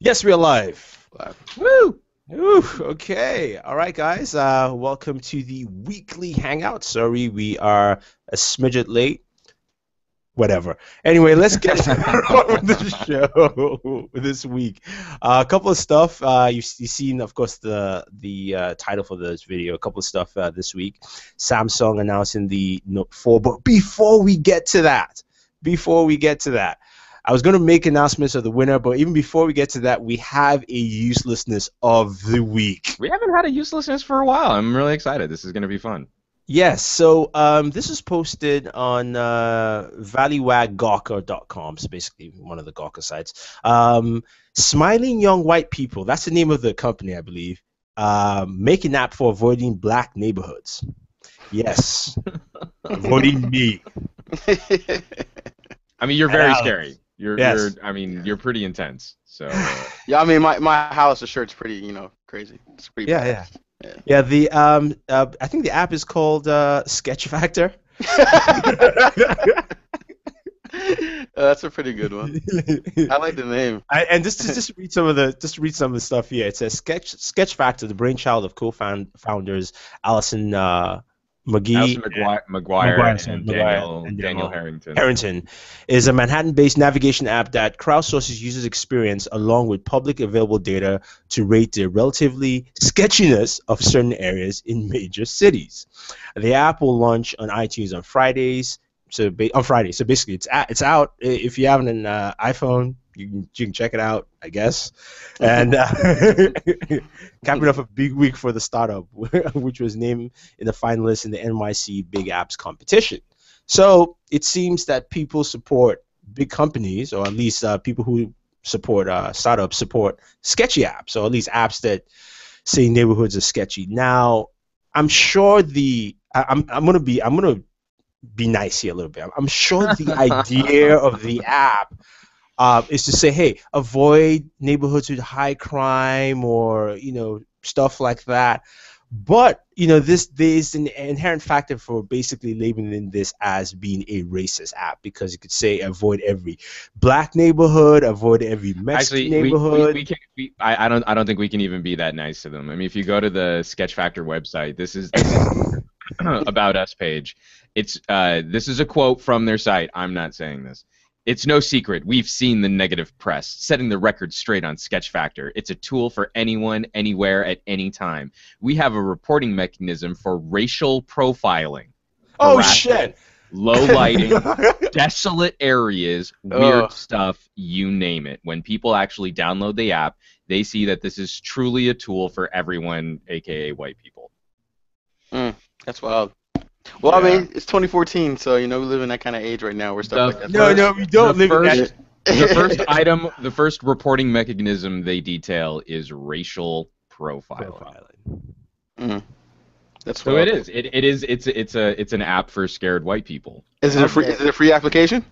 Yes, we're live. Wow. Woo! Woo! Okay. All right, guys. Welcome to the weekly hangout. Sorry, we are a smidget late. Whatever. Anyway, let's get on with the show this week. A couple of stuff. You've seen, of course, the title for this video. A couple of stuff this week. Samsung announcing the Note 4. But before we get to that, I was going to make announcements of the winner, but even before we get to that, we have a uselessness of the week. We haven't had a uselessness for a while. I'm really excited. This is going to be fun. Yes, so this is posted on Wearable.com, so basically one of the Gawker sites. Smiling Young White People, that's the name of the company, I believe, make an app for avoiding black neighborhoods. Yes, avoiding me. I mean, you're very scary. Yes. You're pretty intense. So Yeah, I mean, my house, the shirt's pretty, crazy. It's pretty Yeah, bad. yeah. The I think the app is called Sketch Factor. That's a pretty good one. I like the name. And just read some of the stuff here. It says Sketch Factor, the brainchild of co-founders Alison McGuire and Daniel Harrington, is a Manhattan-based navigation app that crowdsources users' experience along with public available data to rate the relatively sketchiness of certain areas in major cities. The app will launch on iTunes on Fridays. So basically, it's out. If you have an iPhone, you can check it out, I guess. And capping off a big week for the startup, which was named in the finalists in the NYC Big Apps competition. So it seems that people support big companies, or at least people who support startups support sketchy apps, or at least apps that say neighborhoods are sketchy. Now, I'm sure I'm gonna be nice here a little bit. I'm sure the idea of the app is to say, hey, avoid neighborhoods with high crime or stuff like that. But there's an inherent factor for basically labeling this as being a racist app, because you could say avoid every black neighborhood, avoid every Mexican neighborhood. I don't think we can even be that nice to them. I mean, if you go to the Sketch Factor website, this is about us page. This is a quote from their site. I'm not saying this. It's no secret. We've seen the negative press, setting the record straight on Sketch Factor. It's a tool for anyone, anywhere, at any time. We have a reporting mechanism for racial profiling. Oh, shit. Low lighting, desolate areas, weird stuff, you name it. When people actually download the app, they see that this is truly a tool for everyone, aka white people. That's wild. Well, yeah. I mean, it's 2014, so we live in that kind of age right now where stuff like that. No, we don't live in that. The first reporting mechanism they detail is racial profiling. That's so. It is. It's an app for scared white people. Is it a free application?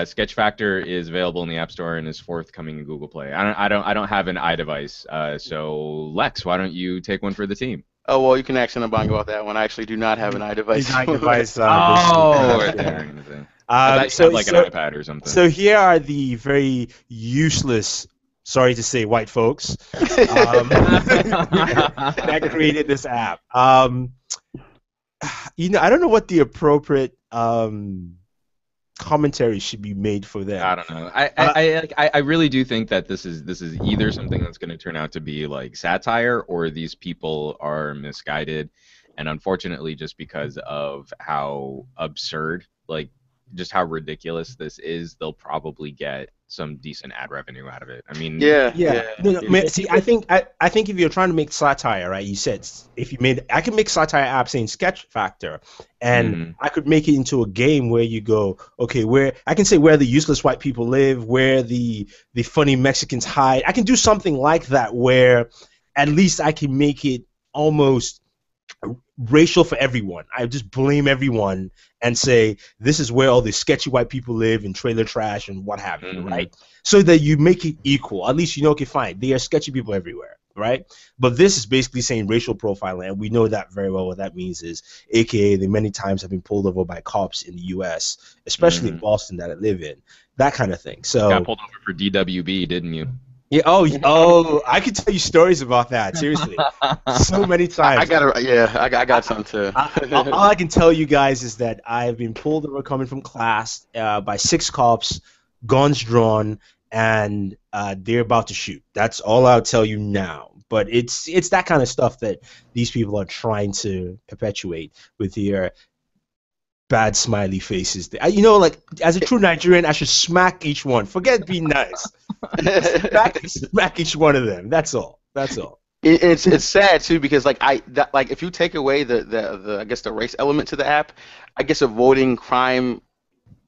Sketch Factor is available in the App Store and is forthcoming in Google Play. I don't have an iDevice, so Lex, why don't you take one for the team? Oh, well, you can ask Bang about that one. I actually do not have an iDevice. I thought you had like an iPad or something. So here are the very useless, sorry to say, white folks that created this app. I don't know what the appropriate commentary should be made for them. I don't know. I really do think that this is either something that's going to turn out to be like satire, or these people are misguided, and unfortunately, just because of how absurd, like just how ridiculous this is, they'll probably get some decent ad revenue out of it. I mean, yeah. No, see, I think if you're trying to make satire, right? You said I could make satire app saying Sketch Factor, and I could make it into a game where you go, okay, where I can say where the useless white people live, where the funny Mexicans hide. I can do something like that where at least I can make it almost racial for everyone. I just blame everyone and say this is where all the sketchy white people live in trailer trash and what have you, right? So that you make it equal. At least okay, fine. There are sketchy people everywhere, right? But this is basically saying racial profiling, and we know that very well. What that means is, AKA, they many times have been pulled over by cops in the U.S., especially in Boston that I live in, that kind of thing. So got pulled over for DWB, didn't you? Yeah. Oh. I could tell you stories about that. Seriously, so many I times. got some too. All I can tell you guys is that I've been pulled over coming from class by 6 cops, guns drawn, and they're about to shoot. That's all I'll tell you now. But it's that kind of stuff that these people are trying to perpetuate with their bad smiley faces. Like as a true Nigerian, I should smack each one. Forget being nice. Smack each one of them. That's all. That's all. It's sad too because like if you take away the I guess the race element to the app, I guess avoiding crime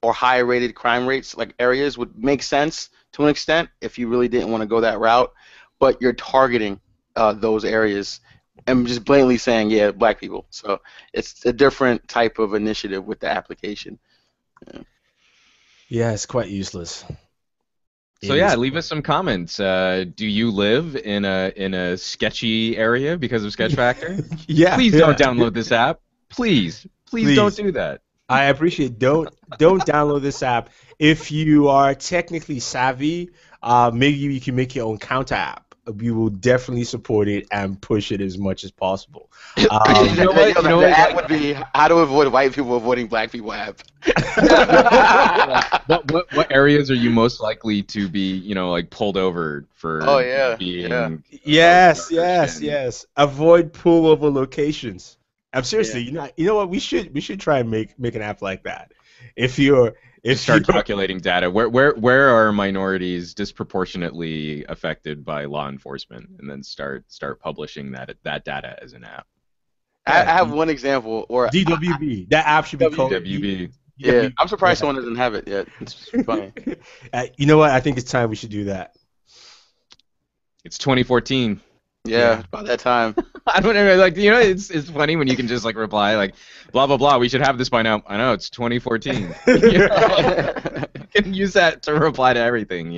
or high rated crime rates like areas would make sense to an extent if you really didn't want to go that route, but you're targeting those areas and just blatantly saying black people. So it's a different type of initiative with the application. Yeah, it's quite useless. So yeah, leave us some comments. Do you live in a sketchy area because of Sketch Factor? Yeah. Please don't download this app. Please don't do that. I appreciate. Don't download this app. If you are technically savvy, maybe you can make your own counter app. We will definitely support it and push it as much as possible. The app would be how to avoid white people avoiding black people app. What areas are you most likely to be, like pulled over for? Oh yeah, being Yes. Avoid pullover locations. I'm seriously, you know what? We should try and make an app like that. If you're calculating data, where are minorities disproportionately affected by law enforcement, and then start publishing that data as an app. I have one example, or DWB. That app should be called DWB. Yeah, I'm surprised someone doesn't have it yet. It's funny. You know what? I think it's time we should do that. It's 2014. Yeah, about that time. I don't know, it's funny when you can just reply blah blah blah. We should have this by now. I know it's 2014. You can use that to reply to everything.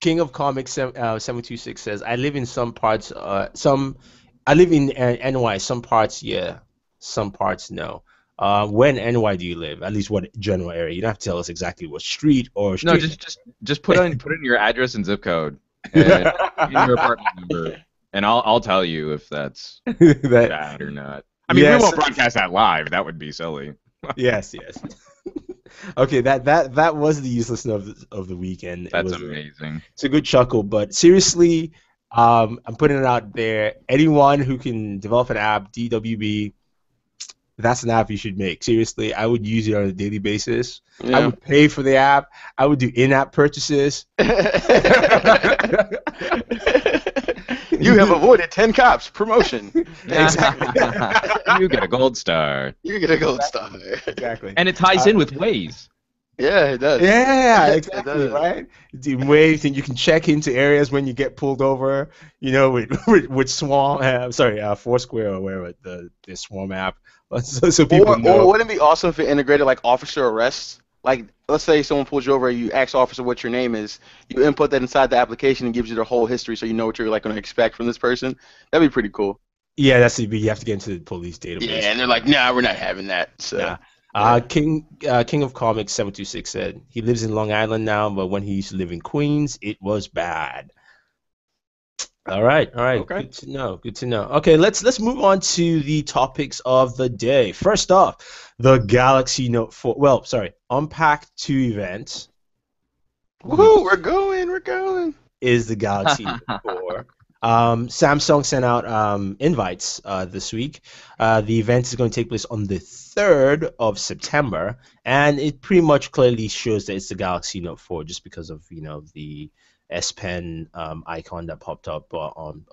King of Comics 726 says, I live in some parts. I live in NY. Some parts, yeah. Some parts, no. Where in NY do you live? At least what general area? You don't have to tell us exactly what street or street. No, just put in your address and zip code and your apartment number, and I'll tell you if that's bad or not. I mean, we won't broadcast that live. That would be silly. Yes. Okay, that was the uselessness of the weekend. That's amazing. It's a good chuckle, but seriously, I'm putting it out there. Anyone who can develop an app, DWB, that's an app you should make. Seriously, I would use it on a daily basis. Yeah. I would pay for the app. I would do in-app purchases. You have avoided 10 cops. Promotion. Exactly. You get a gold star. You get a gold star. Exactly. And it ties in with Waze. Yeah, it does. Yeah, exactly, right? Do Waze, and you can check into areas when you get pulled over, with Swarm, Foursquare or wherever, the Swarm app. So people know. Or wouldn't it be awesome if it integrated officer arrests? Let's say someone pulls you over, you ask officer what your name is, you input that inside the application and gives you their whole history, so you know what you're going to expect from this person. That'd be pretty cool. Yeah, you have to get into the police database. Yeah, and they're like, nah, we're not having that. So. Nah. King of Comics 726 said he lives in Long Island now, but when he used to live in Queens, it was bad. All right. Okay. Good to know. Okay, let's move on to the topics of the day. First off, the Galaxy Note 4. Well, sorry, Unpacked 2 event. Woohoo! We're going. Is the Galaxy Note 4. Samsung sent out invites this week. The event is going to take place on the 3rd of September, and it pretty much clearly shows that it's the Galaxy Note 4 just because of the S Pen icon that pops up on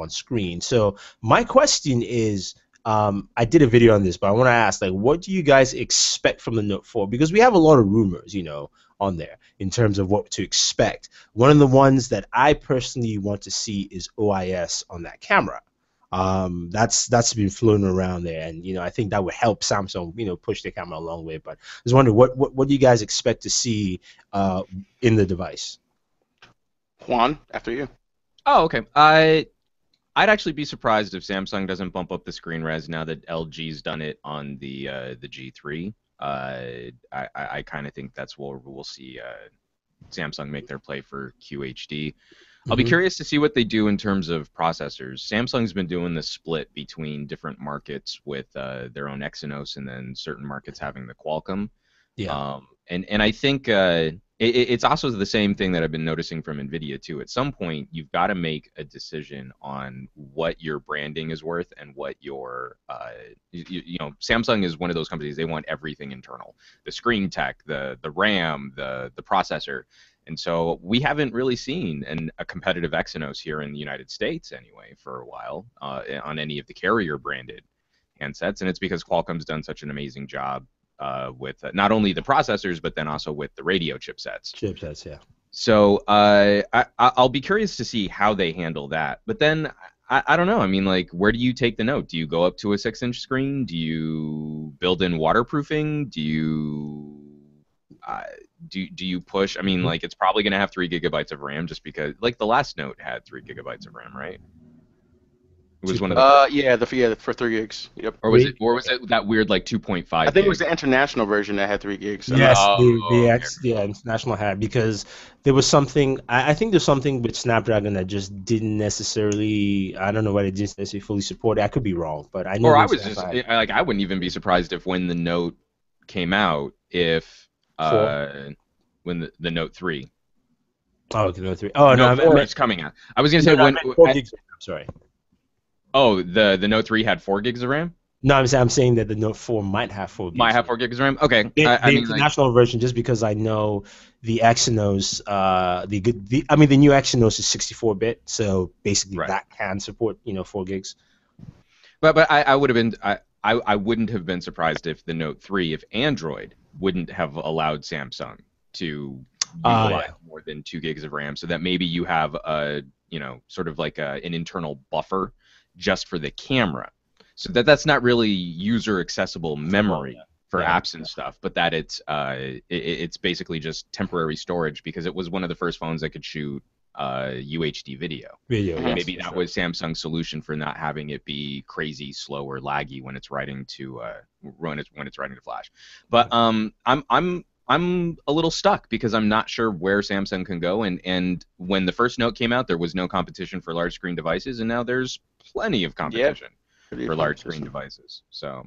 screen. So my question is, I did a video on this, but I want to ask, what do you guys expect from the Note 4? Because we have a lot of rumors, on there in terms of what to expect. One of the ones that I personally want to see is OIS on that camera. That's been floating around there, and I think that would help Samsung, push their camera a long way. But I was wondering, what do you guys expect to see in the device? Juan, after you. Oh, okay. I'd actually be surprised if Samsung doesn't bump up the screen res now that LG's done it on the G3. I kind of think that's where we'll see Samsung make their play for QHD. I'll be curious to see what they do in terms of processors. Samsung's been doing this split between different markets with their own Exynos and then certain markets having the Qualcomm. Yeah. And I think it's also the same thing that I've been noticing from NVIDIA too. At some point, you've got to make a decision on what your branding is worth and what your Samsung is one of those companies. They want everything internal: the screen tech, the RAM, the processor. And so we haven't really seen a competitive Exynos here in the United States anyway for a while on any of the carrier branded handsets, and it's because Qualcomm's done such an amazing job with not only the processors but then also with the radio chipsets. Yeah. So I'll be curious to see how they handle that. But then I don't know. I mean, like, where do you take the Note? Do you go up to a 6-inch screen? Do you build in waterproofing? Do you do you push? I mean, like, it's probably going to have 3 gigabytes of RAM just because, like, the last Note had 3 gigabytes of RAM, right? It was one of the for 3 gigs. Yep. Or was it that weird like 2.5? I think it was the international version that had 3 gigs. Yes, the international had, because there was something. I think there's something with Snapdragon that just didn't necessarily. I don't know why they didn't necessarily fully support it. I could be wrong, but I know. Or I was just like, I wouldn't even be surprised if when the Note came out, if when the Note 3. Oh, the Note 3. Oh no, 4 is coming out. I was gonna say when. 4 gigs. I'm sorry. Oh, the Note 3 had 4 gigs of RAM? No, I'm saying that the Note 4 might have 4 gigs. Might have 4 gigs of RAM? Okay. The international version, just because I know the Exynos, the new Exynos is 64-bit, so basically that can support 4 gigs. But I would have been I wouldn't have been surprised if the Note 3, if Android wouldn't have allowed Samsung to utilize more than 2 gigs of RAM, so that maybe you have a sort of like an internal buffer just for the camera, so that's not really user accessible memory for apps and stuff, but that it's basically just temporary storage, because it was one of the first phones that could shoot UHD video. Maybe that was Samsung's solution for not having it be crazy slow or laggy when it's writing to when it's writing to Flash. But I'm a little stuck because I'm not sure where Samsung can go. And when the first Note came out, there was no competition for large screen devices, and now there's plenty of competition for large screen devices. So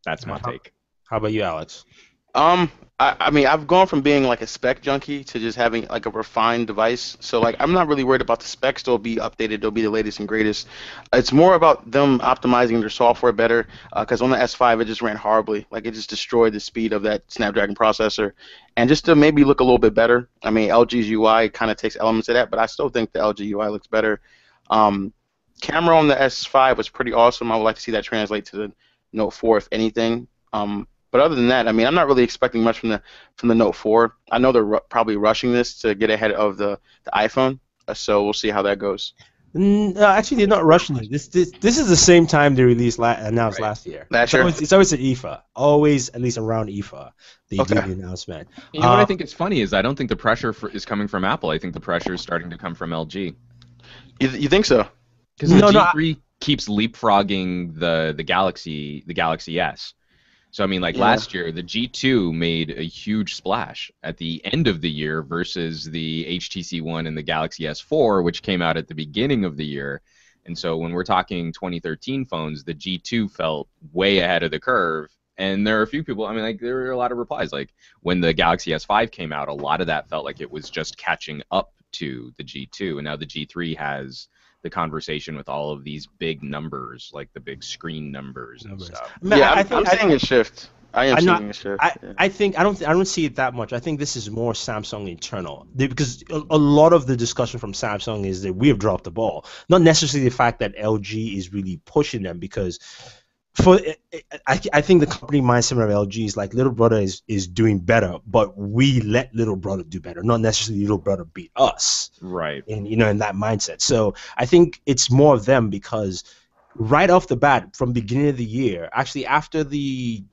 that's my take. How about you, Alex? I mean, I've gone from being like a spec junkie to just having like a refined device. So like, I'm not really worried about the specs. They'll be updated. They'll be the latest and greatest. It's more about them optimizing their software better. Because on the S5, it just ran horribly. Like, it just destroyed the speed of that Snapdragon processor. And just to maybe look a little bit better. I mean, LG's UI kind of takes elements of that, but I still think the LG UI looks better. Camera on the S5 was pretty awesome. I would like to see that translate to the Note 4, if anything. But other than that, I mean, I'm not really expecting much from the Note 4. I know they're probably rushing this to get ahead of the iPhone, so we'll see how that goes. Actually, they're not rushing it. This is the same time they announced last year. It's always at IFA, always at least around IFA. They do the announcement. You know what I think is funny is I don't think the pressure is coming from Apple. I think the pressure is starting to come from LG. You think so? Because the G3 keeps leapfrogging the Galaxy S. So, I mean, like last year, the G2 made a huge splash at the end of the year versus the HTC One and the Galaxy S4, which came out at the beginning of the year. And so when we're talking 2013 phones, the G2 felt way ahead of the curve. And there are a few people, I mean, like, there were a lot of replies. Like, when the Galaxy S5 came out, a lot of that felt like it was just catching up to the G2. And now the G3 has the conversation with all of these big numbers, like the big screen numbers and stuff. I'm seeing a shift. I am seeing a shift. I think I don't see it that much. I think this is more Samsung internal, because a lot of the discussion from Samsung is that we have dropped the ball. Not necessarily the fact that LG is really pushing them, because I think the company mindset of LG is like, little brother is doing better, but we let little brother do better, not necessarily little brother beat us. Right. And in that mindset. So I think it's more of them, because right off the bat, from beginning of the year, actually after the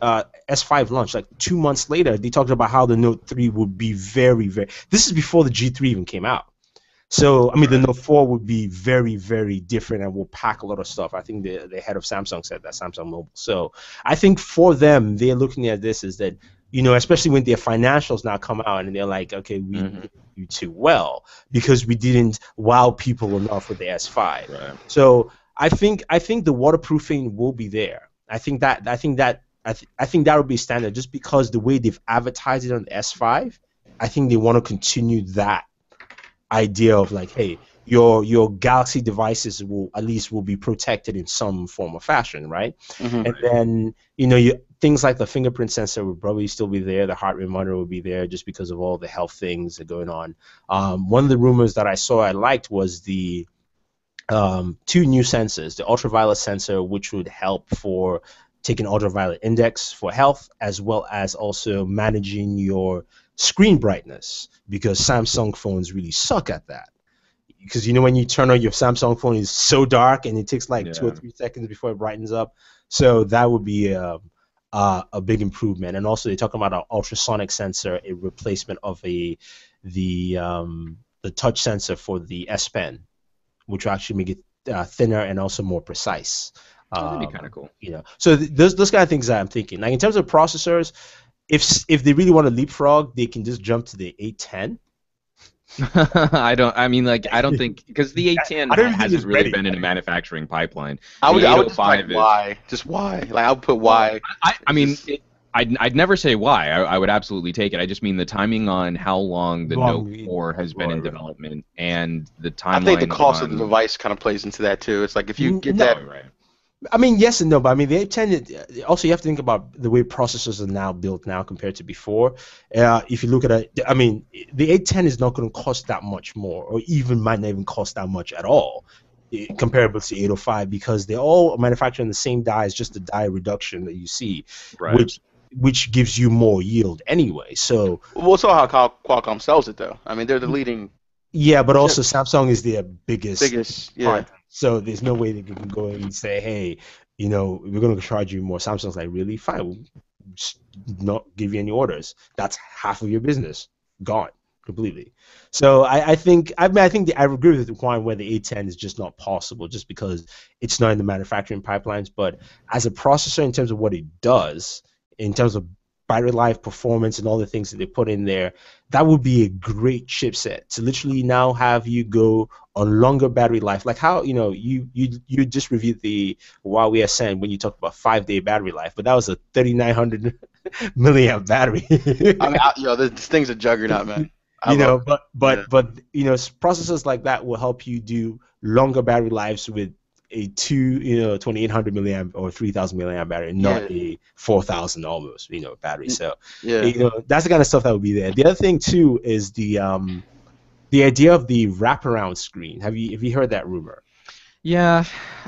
S5 launch, like 2 months later, they talked about how the Note 3 would be very, very. This is before the G3 even came out. So, I mean, the Note 4 would be very, very different and will pack a lot of stuff. I think the head of Samsung said that, Samsung Mobile. So, I think for them, they're looking at this as that especially when their financials now come out and they're like, okay, we didn't do too well because we didn't wow people enough with the S5. Right. So I think the waterproofing will be there. I think that will be standard just because the way they've advertised it on the S5. I think they want to continue that idea of like, hey, your Galaxy devices will be protected in some form or fashion, right? And then things like the fingerprint sensor will probably still be there. The heart rate monitor will be there just because of all the health things that are going on. One of the rumors that I saw I liked was the two new sensors: the ultraviolet sensor, which would help for taking ultraviolet index for health, as well as also managing your screen brightness, because Samsung phones really suck at that. Because when you turn on your Samsung phone, it's so dark and it takes like 2 or 3 seconds before it brightens up. So that would be a big improvement. And also they're talking about an ultrasonic sensor, a replacement of the touch sensor for the S Pen, which will actually make it thinner and also more precise. That'd be kind of cool. So those kind of things that I'm thinking. Like in terms of processors, if they really want to leapfrog, they can just jump to the 810. I don't think, because the 810 hasn't really been in a manufacturing pipeline. I would just like why? Just why? Like I would put why. I'd never say why. I would absolutely take it. I just mean the timing on how long the Note 4 has been in development and the timeline. I think the cost of the device kind of plays into that too. It's like if you get that right. I mean, yes and no, but I mean, the 810, also you have to think about the way processors are now built now compared to before. If you look at it, I mean, the 810 is not going to cost that much more, or even might not even cost that much at all, comparable to 805, because they're all manufactured in the same die. It's just the die reduction that you see, right. which gives you more yield anyway. So we'll saw how Qualcomm sells it though. I mean, they're the leading. Yeah, but also Samsung is their biggest yeah. So there's no way they can go and say, hey, we're going to charge you more. Samsung's like, really? Fine, we'll just not give you any orders. That's half of your business gone completely. So I think I agree with Juan where the 810 is just not possible, just because it's not in the manufacturing pipelines. But as a processor, in terms of what it does, in terms of battery life, performance, and all the things that they put in there, that would be a great chipset to literally now have you go on longer battery life. Like how you just reviewed the Huawei Ascend when you talked about 5-day battery life, but that was a 3,900 milliamp battery. I mean, this thing's a juggernaut, man. But processors like that will help you do longer battery lives with a 2,800 milliamp or 3,000 milliamp battery, not a 4,000 almost battery. So that's the kind of stuff that would be there. The other thing too is the idea of the wraparound screen. Have you heard that rumor? Yeah,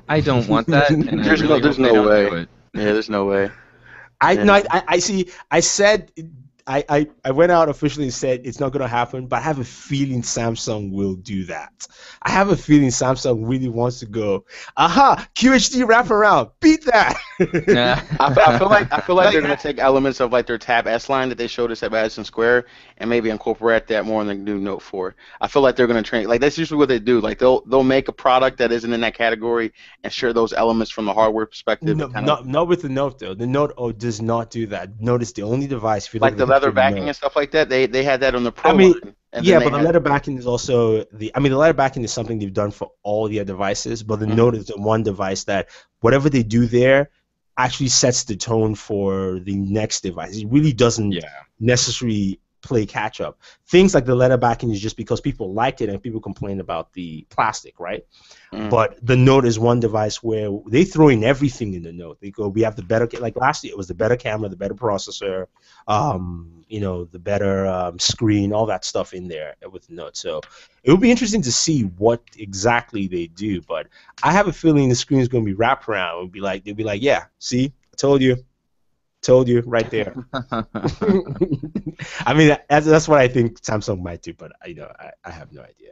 I don't want that. There's no way. Yeah, there's no way. I see. I went out officially and said it's not going to happen, but I have a feeling Samsung will do that. I have a feeling Samsung really wants to go, QHD wraparound, beat that. I feel like they're going to take elements of like their Tab S line that they showed us at Madison Square and maybe incorporate that more in the new Note 4. I feel like they're going to train, like that's usually what they do. Like they'll make a product that isn't in that category and share those elements from the hardware perspective. Not with the Note though. The Note does not do that. Note is the only device. If you like the leather backing and stuff like that, they had that on the Pro. But the leather backing is also the leather backing is something they've done for all their devices, but the Note is the one device that whatever they do there actually sets the tone for the next device. It really doesn't necessarily play catch up. Things like the leather backing is just because people liked it and people complained about the plastic, right? But the Note is one device where they throw in everything in the Note. They go, we have the better, like last year it was the better camera, the better processor, the better screen, all that stuff in there with the Note. So it will be interesting to see what exactly they do. But I have a feeling the screen is going to be wrapped around. They'll be like, yeah, see, I told you right there. I mean, that's what I think Samsung might do, but I have no idea.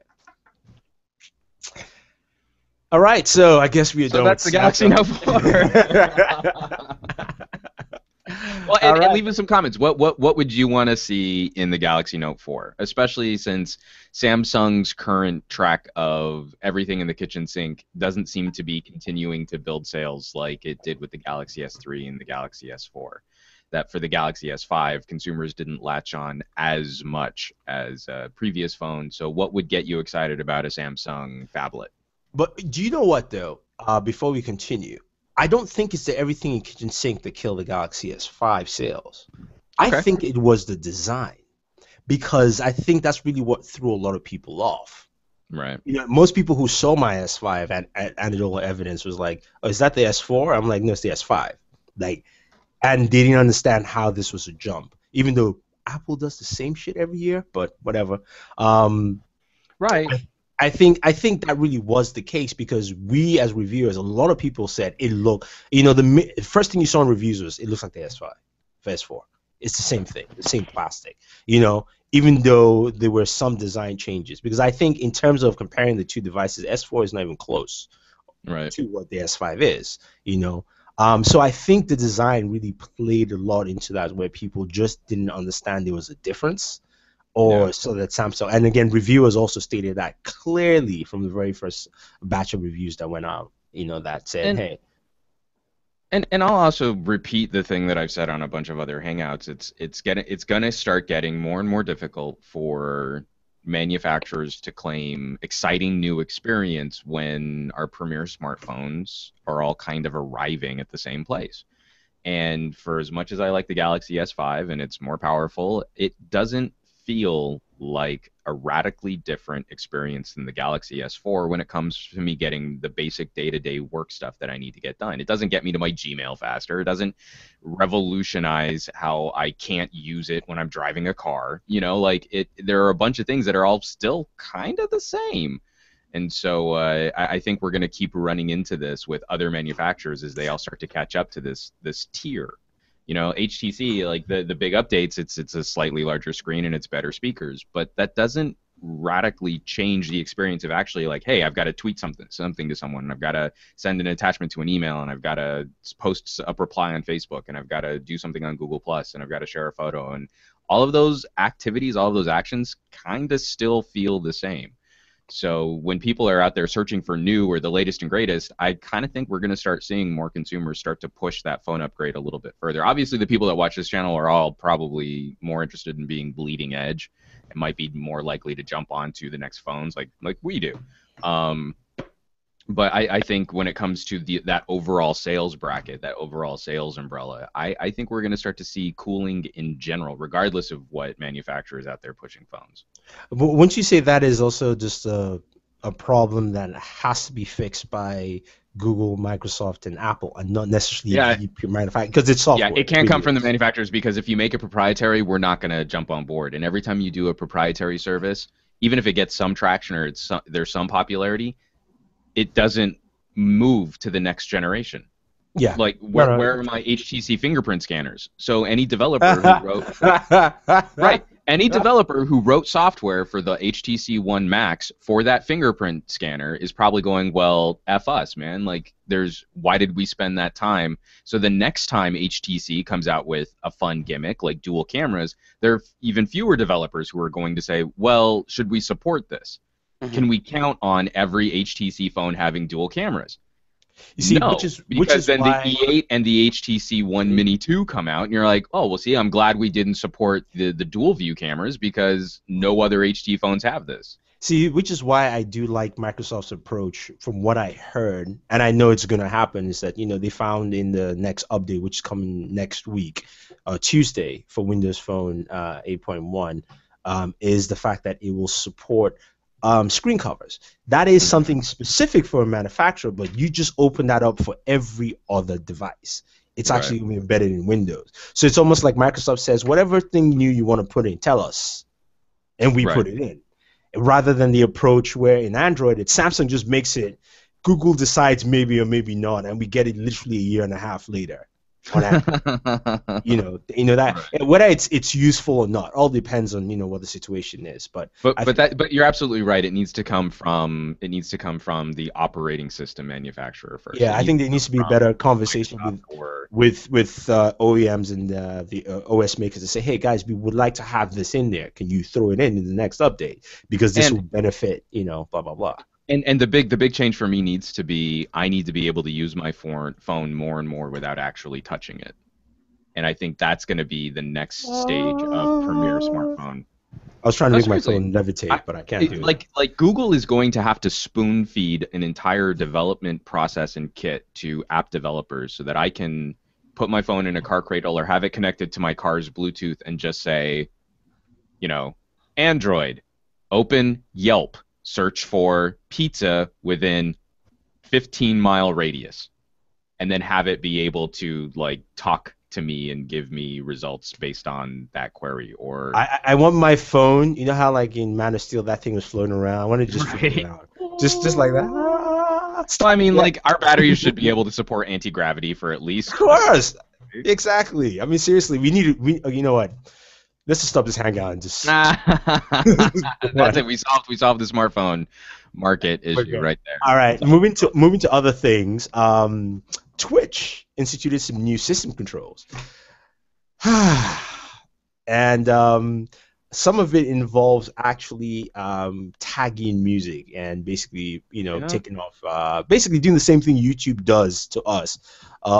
All right, so I guess we are done. So that's the Galaxy Note 4. Well, and leave us some comments. What would you want to see in the Galaxy Note 4, especially since Samsung's current track of everything in the kitchen sink doesn't seem to be continuing to build sales like it did with the Galaxy S3 and the Galaxy S4. that for the Galaxy S5, consumers didn't latch on as much as previous phones. So what would get you excited about a Samsung phablet? But do you know what though? Before we continue, I don't think it's the everything in kitchen sink that killed the Galaxy S5 sales. Okay. I think it was the design, because I think that's really what threw a lot of people off. Right. You know, most people who saw my S5 and anecdotal evidence was like, "Oh, is that the S4?" I'm like, "No, it's the S5." Like, and they didn't understand how this was a jump, even though Apple does the same shit every year. But whatever. Right. I think that really was the case, because we as reviewers, a lot of people said it looked. You know, the first thing you saw in reviews was it looks like the S5, S4. It's the same thing, the same plastic. You know, even though there were some design changes, because I think in terms of comparing the two devices, S4 is not even close to what the S5 is. You know, so I think the design really played a lot into that, where people just didn't understand there was a difference, or so that Samsung. And again, reviewers also stated that clearly from the very first batch of reviews that went out. You know, that said, hey. And I'll also repeat the thing that I've said on a bunch of other hangouts. It's gonna start getting more and more difficult for manufacturers to claim exciting new experience when our premier smartphones are all kind of arriving at the same place. And for as much as I like the Galaxy S5 and it's more powerful, it doesn't feel like a radically different experience than the Galaxy S4 when it comes to me getting the basic day-to-day work stuff that I need to get done. It doesn't get me to my Gmail faster. It doesn't revolutionize how I can't use it when I'm driving a car. You know, like there are a bunch of things that are all still kind of the same. And so I think we're going to keep running into this with other manufacturers as they all start to catch up to this tier. You know, HTC, like the big updates, it's a slightly larger screen and it's better speakers, but that doesn't radically change the experience of actually like, hey, I've got to tweet something to someone, and I've got to send an attachment to an email, and I've got to post a reply on Facebook, and I've got to do something on Google Plus, and I've got to share a photo, and all of those activities, all of those actions kind of still feel the same. So when people are out there searching for new or the latest and greatest, I kind of think we're going to start seeing more consumers start to push that phone upgrade a little bit further. Obviously, the people that watch this channel are all probably more interested in being bleeding edge and might be more likely to jump onto the next phones like we do. But I think when it comes to that overall sales bracket, that overall sales umbrella, I think we're going to start to see cooling in general, regardless of what manufacturers out there pushing phones. But wouldn't you say that is also just a problem that has to be fixed by Google, Microsoft, and Apple, and not necessarily the manufacturer, because it's software? Yeah, it can't come from the manufacturers, because if you make it proprietary, we're not going to jump on board. And every time you do a proprietary service, even if it gets some traction or there's some popularity, it doesn't move to the next generation. Yeah. Like, where are my HTC fingerprint scanners? So any developer who wrote any developer who wrote software for the HTC One Max for that fingerprint scanner is probably going, well, F us, man. Like, why did we spend that time? So the next time HTC comes out with a fun gimmick like dual cameras, there are even fewer developers who are going to say, well, should we support this? Mm-hmm. Can we count on every HTC phone having dual cameras? You see, no, because then the E8 and the HTC One Mini 2 come out, and you're like, oh, well, see, I'm glad we didn't support the dual view cameras, because no other HT phones have this. See, which is why I do like Microsoft's approach. From what I heard, and I know it's going to happen, is that, you know, they found in the next update, which is coming next week, Tuesday, for Windows Phone 8.1, is the fact that it will support screen covers. That is something specific for a manufacturer, but you just open that up for every other device. It's actually going to be embedded in Windows. So it's almost like Microsoft says, whatever thing new you want to put in, tell us, and we put it in. Rather than the approach where in Android, Samsung just makes it, Google decides maybe or maybe not, and we get it literally a year and a half later. On Android. you know that whether it's useful or not, all depends on what the situation is. But you're absolutely right. It needs to come from the operating system manufacturer first. Yeah, I think there needs to be better conversation with OEMs and the OS makers to say, hey guys, we would like to have this in there. Can you throw it in the next update, because this will benefit blah blah blah. And the big change for me needs to be, I need to be able to use my phone more and more without actually touching it. and I think that's going to be the next stage of premier smartphone. I was trying to No, make my seriously. phone levitate, but I can't do it. Like Google is going to have to spoon feed an entire development process and kit to app developers so that I can put my phone in a car cradle or have it connected to my car's Bluetooth and just say, you know, Android, open Yelp, search for pizza within 15-mile radius, and then have it be able to like talk to me and give me results based on that query. Or I want my phone. You know how like in Man of Steel that thing was floating around. I want to just figure it out, just like that. So I mean, like our batteries should be able to support anti-gravity for at least. Of course, exactly. I mean, seriously, you know what? Let's just stop this hangout and just. That's it. We solved the smartphone market issue right there. All right, moving to other things. Twitch instituted some new system controls, and some of it involves actually tagging music and basically, taking off, basically doing the same thing YouTube does to us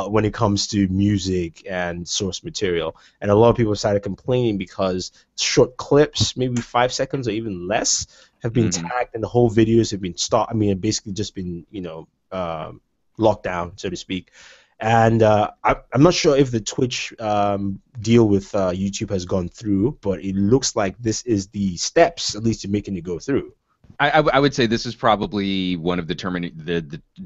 when it comes to music and source material. And a lot of people started complaining because short clips, maybe 5 seconds or even less, have been tagged, and the whole videos have been stopped. I mean, basically just been, locked down, so to speak. And I'm not sure if the Twitch deal with YouTube has gone through, but it looks like this is the steps, at least, to making it go through. I would say this is probably one of the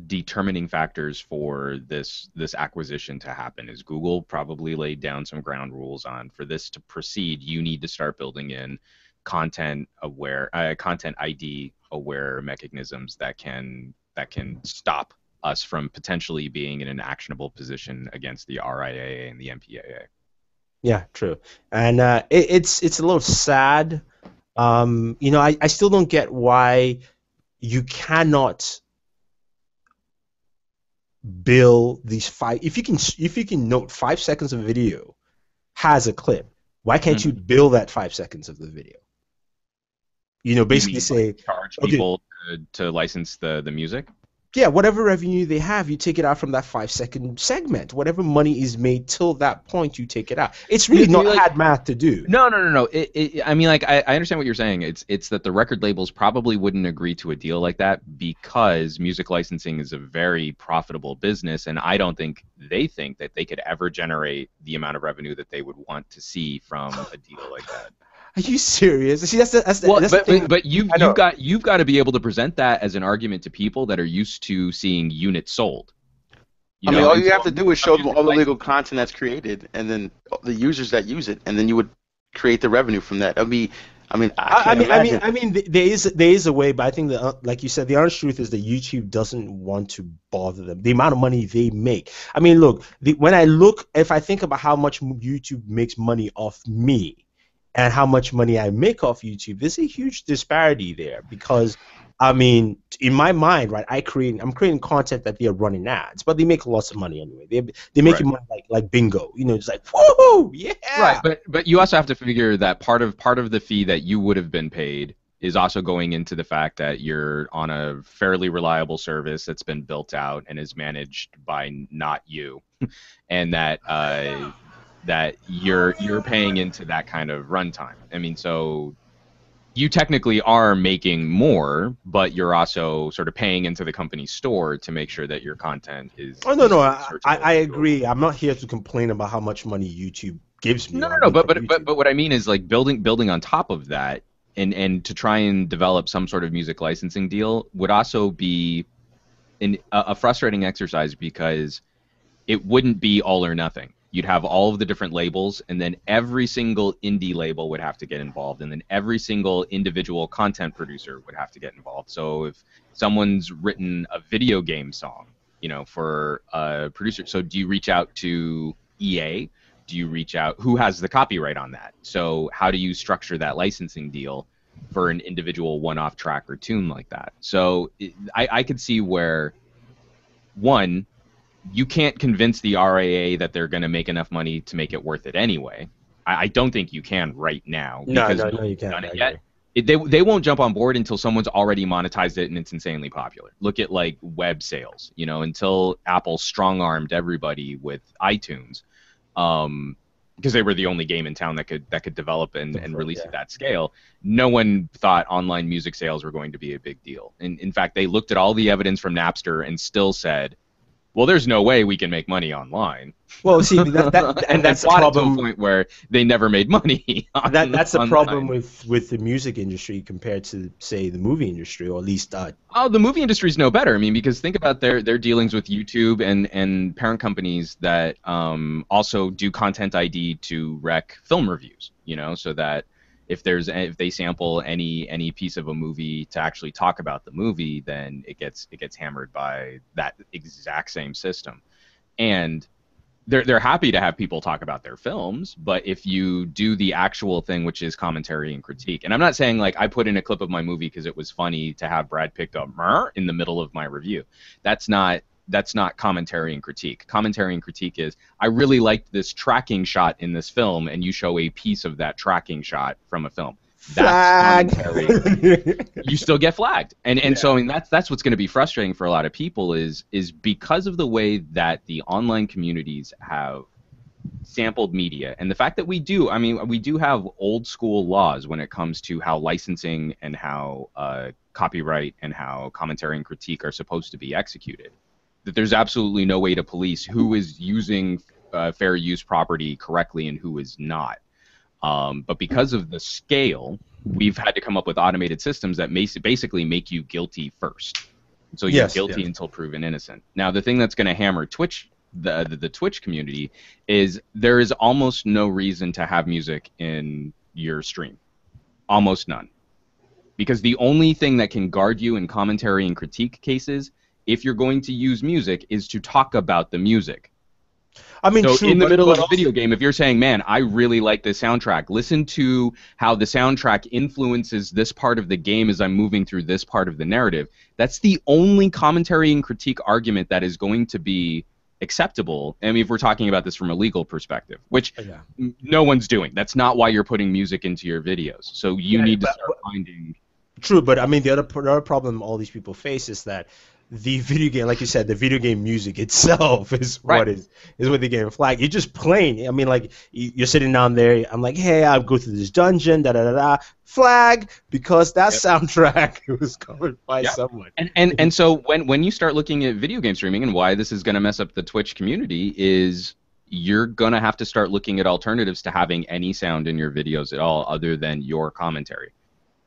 determining factors for this acquisition to happen. Is Google probably laid down some ground rules on, for this to proceed, you need to start building in content ID aware mechanisms that can stop us from potentially being in an actionable position against the RIAA and the MPAA. Yeah, true. And it's a little sad. I still don't get why you cannot bill these if you can note 5 seconds of video has a clip. Why can't you bill that 5 seconds of the video? Basically say charge people to license the music. Yeah, whatever revenue they have, you take it out from that 5 second segment. Whatever money is made till that point, you take it out. It's really not hard math to do. No. I mean, like, I understand what you're saying. It's that the record labels probably wouldn't agree to a deal like that because music licensing is a very profitable business, and I don't think they think that they could ever generate the amount of revenue that they would want to see from a deal like that. Are you serious? See, that's the thing. But you've got to be able to present that as an argument to people that are used to seeing units sold. All you have to do is show them all the legal content that's created, and then the users that use it, and then you would create the revenue from that. There is a way, but I think that, like you said, the honest truth is that YouTube doesn't want to bother them. The amount of money they make. I mean, look, if I think about how much YouTube makes money off me, and how much money I make off YouTube, there's a huge disparity there because, I mean, in my mind, right, I'm creating content that they're running ads, but they make lots of money anyway. They make money like bingo, it's like woohoo, yeah. Right, but you also have to figure that part of the fee that you would have been paid is also going into the fact that you're on a fairly reliable service that's been built out and is managed by not you, and that you're paying into that kind of runtime. I mean, so you technically are making more, but you're also sort of paying into the company's store to make sure that your content is. Oh no, I agree. I'm not here to complain about how much money YouTube gives me. No. But what I mean is like building on top of that, and to try and develop some sort of music licensing deal would also be a frustrating exercise because it wouldn't be all or nothing. You'd have all of the different labels, and then every single indie label would have to get involved, and then every single individual content producer would have to get involved. So if someone's written a video game song, for a producer, so do you reach out to EA? Do you reach out? Who has the copyright on that? So how do you structure that licensing deal for an individual one-off track or tune like that? So I could see where, one, you can't convince the RAA that they're going to make enough money to make it worth it anyway. I don't think you can right now. No, you can't. They won't jump on board until someone's already monetized it and it's insanely popular. Look at like web sales. Until Apple strong-armed everybody with iTunes, because they were the only game in town that could develop and release yeah. at that scale. No one thought online music sales were going to be a big deal. And in fact, they looked at all the evidence from Napster and still said, well, there's no way we can make money online. Well, see, and that's the problem. To a point where they never made money. That's the online. problem with the music industry compared to, say, the movie industry, or at least. Oh, the movie industry is no better. I mean, because think about their dealings with YouTube and parent companies that also do content ID to rec film reviews. You know, so that if they sample any piece of a movie to actually talk about the movie, then it gets hammered by that exact same system. And they're happy to have people talk about their films, but if you do the actual thing, which is commentary and critique, and I'm not saying like I put in a clip of my movie because it was funny to have Brad picked up in the middle of my review. That's not commentary and critique. Commentary and critique is, I really liked this tracking shot in this film, and you show a piece of that tracking shot from a film. That's commentary. You still get flagged, and so I mean that's what's going to be frustrating for a lot of people is because of the way that the online communities have sampled media, and the fact that we do have old school laws when it comes to how licensing and how copyright and how commentary and critique are supposed to be executed. That there's absolutely no way to police who is using fair use property correctly and who is not. But because of the scale, we've had to come up with automated systems that basically make you guilty first. So you're guilty until proven innocent. Now, the thing that's going to hammer Twitch, the Twitch community, is there is almost no reason to have music in your stream. Almost none. Because the only thing that can guard you in commentary and critique cases, if you're going to use music, is to talk about the music. I mean, so in the middle of a video game, if you're saying, man, I really like the soundtrack, listen to how the soundtrack influences this part of the game as I'm moving through this part of the narrative, that's the only commentary and critique argument that is going to be acceptable. I mean, if we're talking about this from a legal perspective, which no one's doing. That's not why you're putting music into your videos. So you need to start finding... True, but I mean, the other problem all these people face is that the video game, like you said, the video game music itself is what they get flagged. You're just playing. I mean, like you're sitting down there. I'm like, hey, I'll go through this dungeon. Flag because that soundtrack was covered by someone. And so when you start looking at video game streaming and why this is going to mess up the Twitch community is you're going to have to start looking at alternatives to having any sound in your videos at all other than your commentary.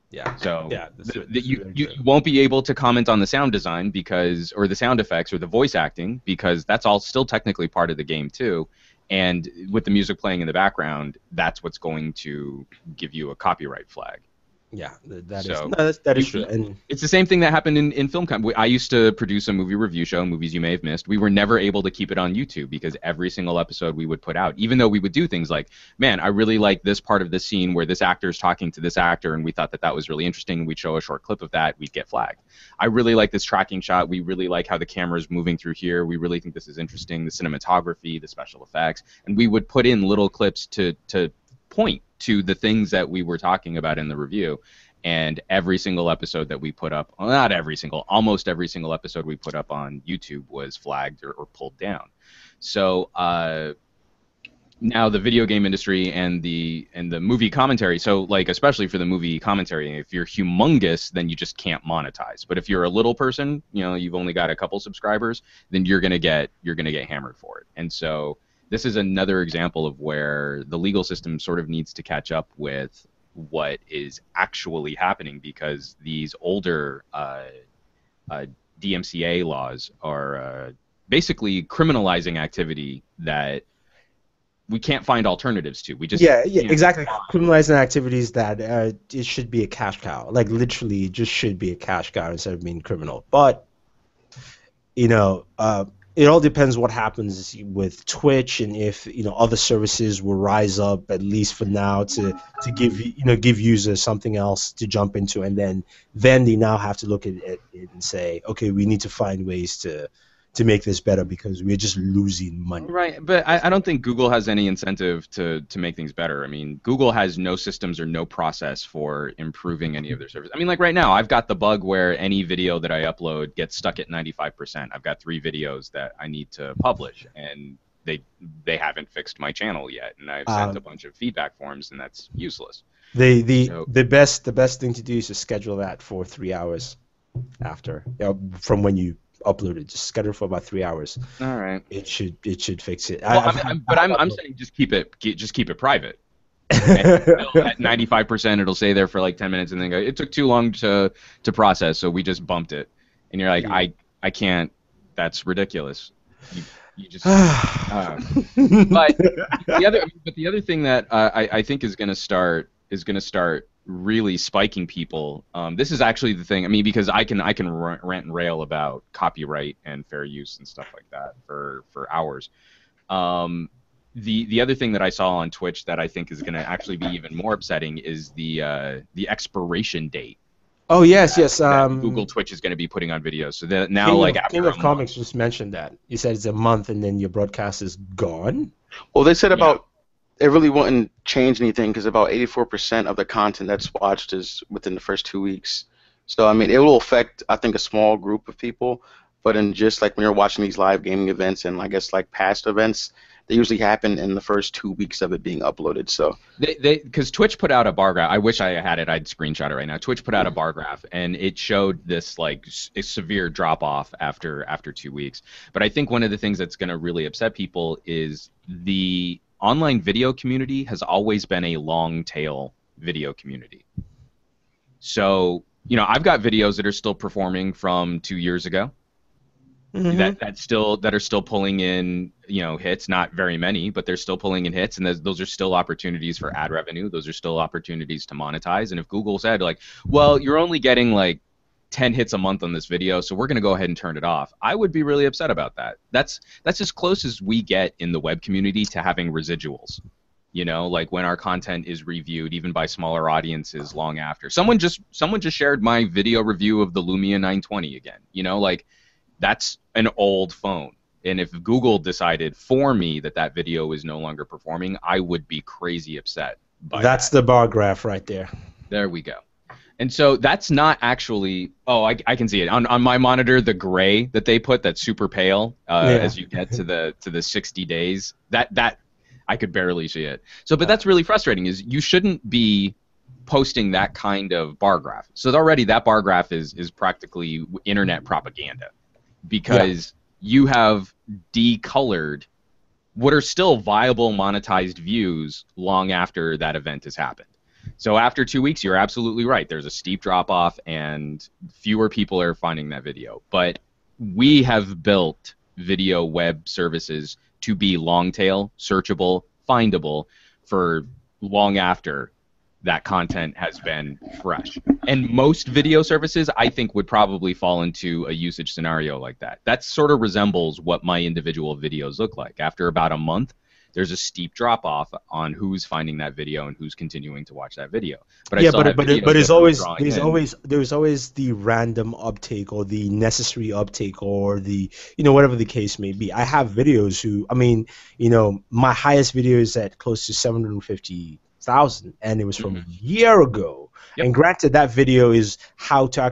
Yeah. So you won't be able to comment on the sound design or the sound effects or the voice acting because that's all still technically part of the game too. And with the music playing in the background, that's what's going to give you a copyright flag. Yeah, that is true. And it's the same thing that happened in film. I used to produce a movie review show, movies you may have missed. We were never able to keep it on YouTube because every single episode we would put out, even though we would do things like, man, I really like this part of the scene where this actor is talking to this actor, and we thought that was really interesting. We'd show a short clip of that. We'd get flagged. I really like this tracking shot. We really like how the camera is moving through here. We really think this is interesting. The cinematography, the special effects, and we would put in little clips to point to the things that we were talking about in the review. And every single episode that we put up, well, not every single, almost every single episode we put up on YouTube was flagged or pulled down. So now the video game industry and the movie commentary, so like especially for the movie commentary, if you're humongous, then you just can't monetize. But if you're a little person, you've only got a couple subscribers, then you're gonna get hammered for it. And so this is another example of where the legal system sort of needs to catch up with what is actually happening because these older DMCA laws are basically criminalizing activity that we can't find alternatives to. We just exactly. Criminalizing activities that it should be a cash cow. Like literally, it just should be a cash cow instead of being criminal. But it all depends what happens with Twitch and if other services will rise up at least for now to give users something else to jump into, and then they now have to look at it and say, okay, we need to find ways to make this better because we're just losing money. Right, but I don't think Google has any incentive to make things better. I mean, Google has no systems or no process for improving any of their services. I mean, like right now, I've got the bug where any video that I upload gets stuck at 95%. I've got 3 videos that I need to publish, and they haven't fixed my channel yet, and I've sent a bunch of feedback forms, and that's useless. The best thing to do is to schedule that for 3 hours after, from when you upload it. Just schedule for about 3 hours. All right. It should fix it. Well, I'm saying just keep it private. At 95%, it'll stay there for like 10 minutes, and then go, it took too long to process, so we just bumped it. And you're like, I can't. That's ridiculous. You just. But the other thing that I think is going to start really spiking people. This is actually the thing. I mean, because I can rant and rail about copyright and fair use and stuff like that for hours. The other thing that I saw on Twitch that I think is going to actually be even more upsetting is the expiration date. Oh yes. Google Twitch is going to be putting on videos. So that now, King of Comics just mentioned that. He said it's a month and then your broadcast is gone. Well, they said about it really wouldn't change anything because about 84% of the content that's watched is within the first 2 weeks. So I mean, it will affect, I think, a small group of people. But in just like when you're watching these live gaming events and I guess like past events, they usually happen in the first 2 weeks of it being uploaded. So because Twitch put out a bar graph. I wish I had it. I'd screenshot it right now. Twitch put out a bar graph, and it showed this like a severe drop off after 2 weeks. But I think one of the things that's going to really upset people is the online video community has always been a long tail video community. So I've got videos that are still performing from 2 years ago. Mm-hmm. that are still pulling in hits, not very many, but they're still pulling in hits, and those are still opportunities for ad revenue. Those are still opportunities to monetize. And if Google said like, well, you're only getting like 10 hits a month on this video, so we're going to go ahead and turn it off, I would be really upset about that. That's as close as we get in the web community to having residuals. Like when our content is reviewed even by smaller audiences long after. Someone just shared my video review of the Lumia 920 again. Like that's an old phone. And if Google decided for me that video is no longer performing, I would be crazy upset by That's the bar graph right there. There we go. And so that's not actually, I can see it. On my monitor, the gray that they put, that's super pale as you get to the 60 days, that I could barely see it. So, but that's really frustrating, is you shouldn't be posting that kind of bar graph. So already that bar graph is practically internet propaganda, because you have decolored what are still viable monetized views long after that event has happened. So after 2 weeks, you're absolutely right. There's a steep drop off and fewer people are finding that video. But we have built video web services to be long tail, searchable, findable for long after that content has been fresh. And most video services, I think, would probably fall into a usage scenario like that. That sort of resembles what my individual videos look like. After about a month, there's a steep drop off on who's finding that video and who's continuing to watch that video. But there's always the random uptake or the necessary uptake or the whatever the case may be. I have videos my highest video is at close to 750,000, and it was from a year ago. And granted, that video is how to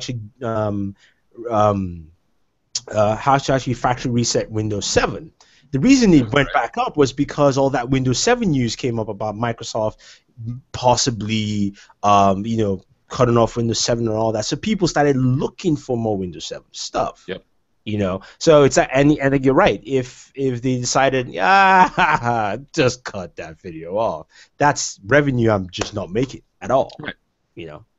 actually factory reset Windows 7. The reason it went back up was because all that Windows 7 news came up about Microsoft possibly, cutting off Windows 7 and all that. So people started looking for more Windows 7 stuff. Yep. So it's and you're right. If they decided, just cut that video off, that's revenue I'm just not making at all. Right.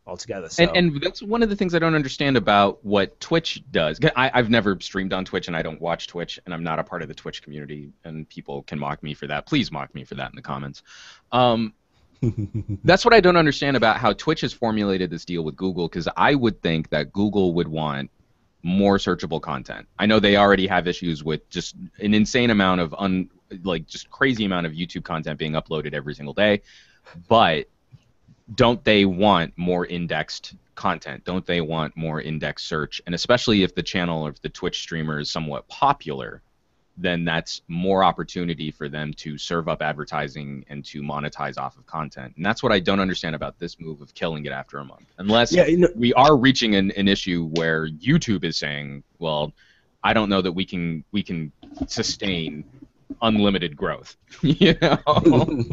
Altogether. So. And that's one of the things I don't understand about what Twitch does. I've never streamed on Twitch, and I don't watch Twitch, and I'm not a part of the Twitch community, and people can mock me for that. Please mock me for that in the comments. That's what I don't understand about how Twitch has formulated this deal with Google, because I would think that Google would want more searchable content. I know they already have issues with just an insane amount of just crazy amount of YouTube content being uploaded every single day, but don't they want more indexed content? Don't they want more indexed search? And especially if the channel or if the Twitch streamer is somewhat popular, then that's more opportunity for them to serve up advertising and to monetize off of content. And that's what I don't understand about this move of killing it after a month. Unless we are reaching an issue where YouTube is saying, well, I don't know that we can sustain unlimited growth. You know?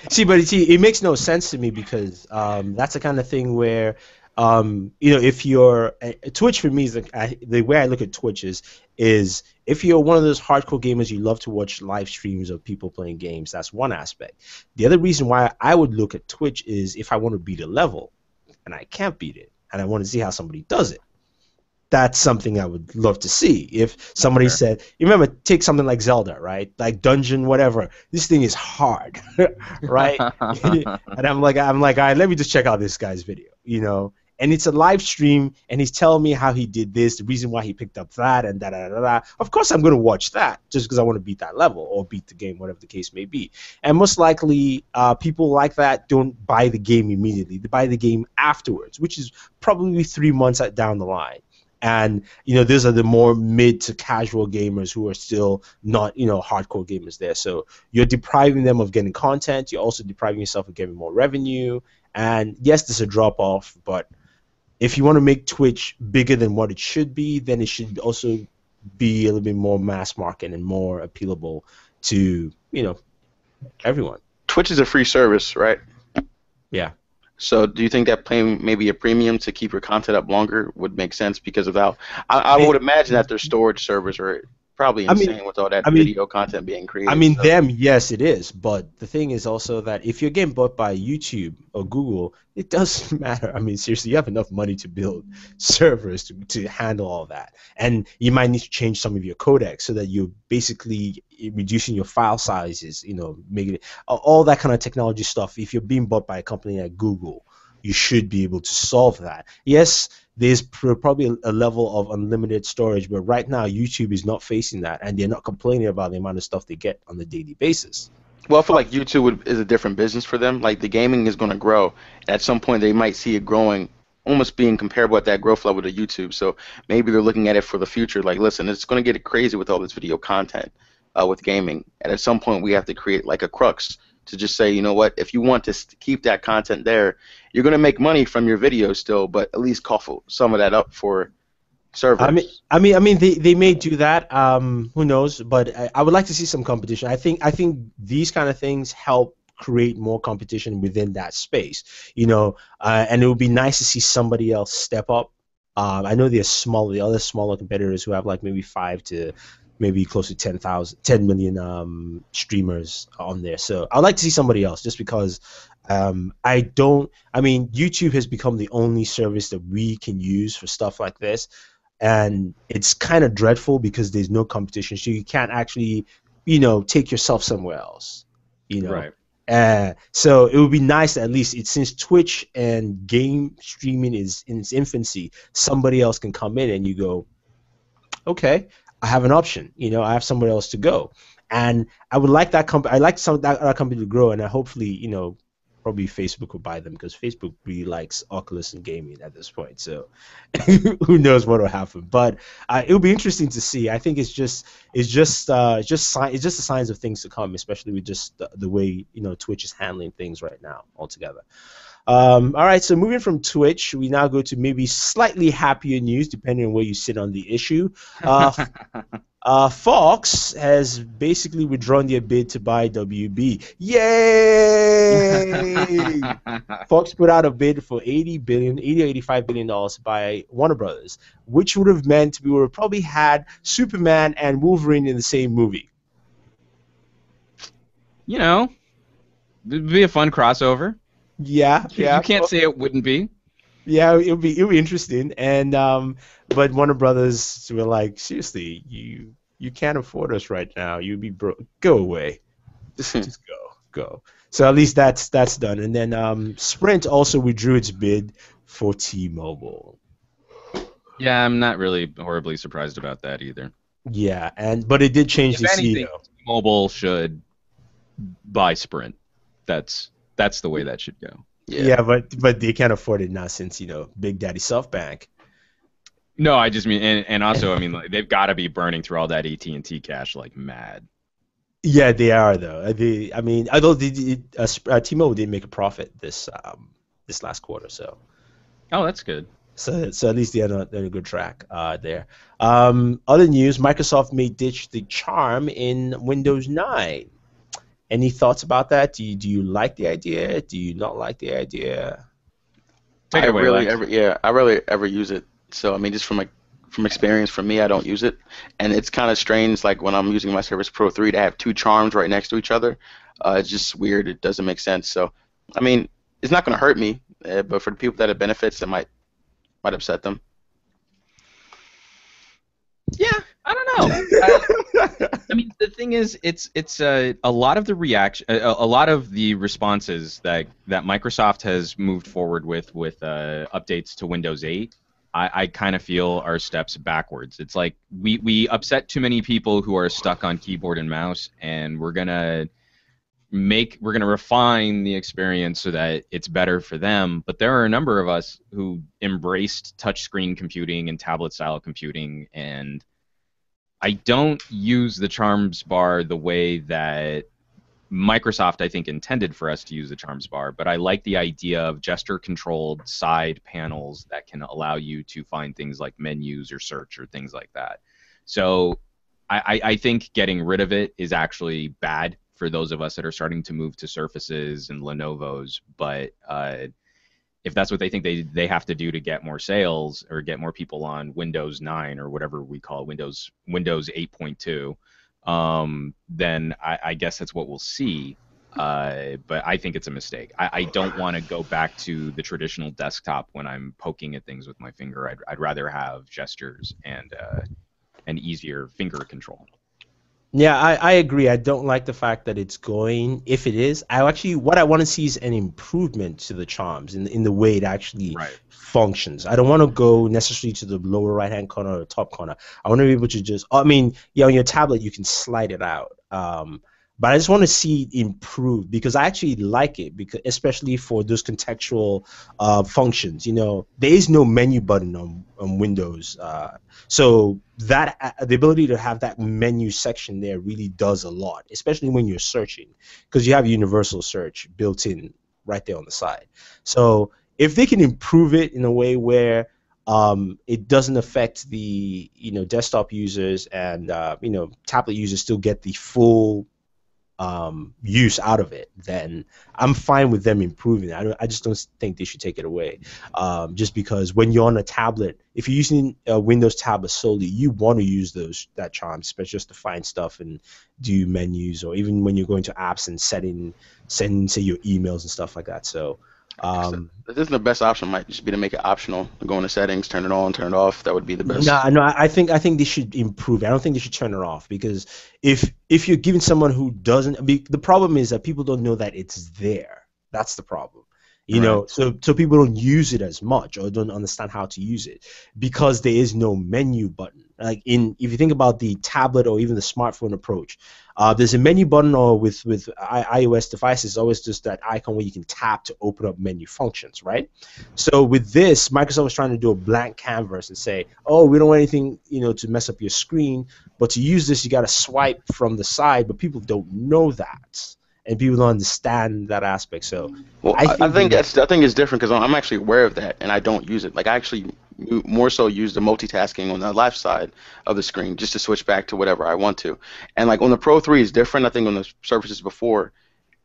See, it makes no sense to me because that's the kind of thing where, if you're Twitch for me is the way I look at Twitch is if you're one of those hardcore gamers, you love to watch live streams of people playing games. That's one aspect. The other reason why I would look at Twitch is if I want to beat a level and I can't beat it and I want to see how somebody does it. That's something I would love to see. If somebody said, you remember, take something like Zelda, right? Like dungeon, whatever. This thing is hard, right? And I'm like, all right, let me just check out this guy's video, And it's a live stream, and he's telling me how he did this, the reason why he picked up that, and da da da da. Of course, I'm going to watch that just because I want to beat that level or beat the game, whatever the case may be. And most likely, people like that don't buy the game immediately. They buy the game afterwards, which is probably 3 months down the line. And those are the more mid to casual gamers who are still not hardcore gamers there. So you're depriving them of getting content. You're also depriving yourself of getting more revenue. And yes, there's a drop off, but if you want to make Twitch bigger than what it should be, then it should also be a little bit more mass market and more appealable to everyone. Twitch is a free service, right? Yeah. So do you think that paying maybe a premium to keep your content up longer would make sense because of how I would imagine that their storage servers are probably insane with all that video content being created. Them, yes, it is. But the thing is also that if you're getting bought by YouTube or Google, it doesn't matter. Seriously, you have enough money to build servers to handle all that. And you might need to change some of your codecs so that you're basically reducing your file sizes, making it all that kind of technology stuff. If you're being bought by a company like Google, you should be able to solve that. Yes, there's probably a level of unlimited storage, but right now YouTube is not facing that, and they're not complaining about the amount of stuff they get on a daily basis. Well, I feel like YouTube is a different business for them. Like the gaming is going to grow. At some point, they might see it growing, almost being comparable at that growth level to YouTube. So maybe they're looking at it for the future. Like, listen, it's going to get crazy with all this video content with gaming, and at some point we have to create like a crux to just say, you know what, if you want to keep that content there, you're going to make money from your videos still, but at least cough some of that up for servers. They may do that. Who knows? But I would like to see some competition. I think these kind of things help create more competition within that space. And it would be nice to see somebody else step up. I know the other smaller competitors who have like maybe 5 to maybe close to 10 million streamers on there. So I'd like to see somebody else just because YouTube has become the only service that we can use for stuff like this. And it's kind of dreadful because there's no competition. So you can't actually, take yourself somewhere else, Right. So it would be nice that at least since Twitch and game streaming is in its infancy, somebody else can come in and you go, okay, I have an option. I have somewhere else to go, and I would like that company. I like that company to grow, and hopefully, probably Facebook will buy them because Facebook really likes Oculus and gaming at this point. So who knows what will happen? But it will be interesting to see. I think it's just the signs of things to come, especially with just the way Twitch is handling things right now altogether. All right, so moving from Twitch, we now go to maybe slightly happier news, depending on where you sit on the issue. Fox has basically withdrawn their bid to buy WB. Yay! Fox put out a bid for $80 or $85 billion to buy Warner Brothers, which would have meant we would have probably had Superman and Wolverine in the same movie. It'd be a fun crossover. Yeah. You can't say it wouldn't be. Yeah, it'll be interesting. And but Warner Brothers were like, seriously, you can't afford us right now. You'd be broke. Go away. Just go. So at least that's done. And then Sprint also withdrew its bid for T-Mobile. Yeah, I'm not really horribly surprised about that either. Yeah, but it did change the anything, CEO. T-Mobile should buy Sprint. That's the way that should go. Yeah, but they can't afford it now since Big Daddy SoftBank. No, I just mean, and also, like, they've got to be burning through all that AT&T cash like mad. Yeah, they are though. Although T-Mobile did make a profit this last quarter, so. Oh, that's good. So at least they're on a good track there. Other news: Microsoft may ditch the charm in Windows 9. Any thoughts about that? Do you like the idea? Do you not like the idea? Take it away, Lex. I rarely ever use it. So I mean, just from experience, for me, I don't use it, and it's kind of strange. Like when I'm using my Surface Pro 3 to have two charms right next to each other, it's just weird. It doesn't make sense. So, I mean, it's not going to hurt me, but for the people that it benefits, it might upset them. Yeah, I don't know. I mean, the thing is, it's a lot of the reaction, a lot of the responses that Microsoft has moved forward with updates to Windows 8. I kind of feel are steps backwards. It's like we upset too many people who are stuck on keyboard and mouse, and we're gonna refine the experience so that it's better for them. But there are a number of us who embraced touchscreen computing and tablet style computing, and I don't use the charms bar the way that Microsoft, I think, intended for us to use the charms bar, but I like the idea of gesture-controlled side panels that can allow you to find things like menus or search or things like that. So I think getting rid of it is actually bad for those of us that are starting to move to Surfaces and Lenovo's, but if that's what they think they have to do to get more sales or get more people on Windows 9 or whatever we call Windows 8.2, then I guess that's what we'll see. But I think it's a mistake. I don't want to go back to the traditional desktop when I'm poking at things with my finger. I'd rather have gestures and easier finger control. Yeah, I agree. I don't like the fact that it's going. If it is, what I want to see is an improvement to the charms in the way it actually functions. I don't want to go necessarily to the lower right hand corner or the top corner. I want to be able to just. I mean, yeah, on your tablet you can slide it out. But I just want to see it improve because I actually like it, because especially for those contextual functions. You know, there is no menu button on Windows, so that the ability to have that menu section there really does a lot, especially when you're searching, because you have universal search built in right there on the side. So if they can improve it in a way where it doesn't affect the desktop users and tablet users still get the full use out of it, then I'm fine with them improving it. I just don't think they should take it away. Just because when you're on a tablet, if you're using a Windows tablet solely, you want to use that charm, especially just to find stuff and do menus, or even when you're going to apps and send say your emails and stuff like that. So this is the best option. Might just be to make it optional. Go into settings, turn it on, turn it off. That would be the best. No, I think they should improve it. I don't think they should turn it off, because if you're giving someone who doesn't, the problem is that people don't know that it's there. That's the problem. You know, so people don't use it as much or don't understand how to use it because there is no menu button. Like if you think about the tablet or even the smartphone approach, there's a menu button, or with iOS devices, always just that icon where you can tap to open up menu functions, right? So with this, Microsoft was trying to do a blank canvas and say, oh, we don't want anything, to mess up your screen, but to use this, you got to swipe from the side, but people don't know that. And people don't understand that aspect. So, I think it's different because I'm actually aware of that, and I don't use it. Like I actually more so use the multitasking on the left side of the screen just to switch back to whatever I want to. And like on the Pro 3 is different. I think on the Surfaces before,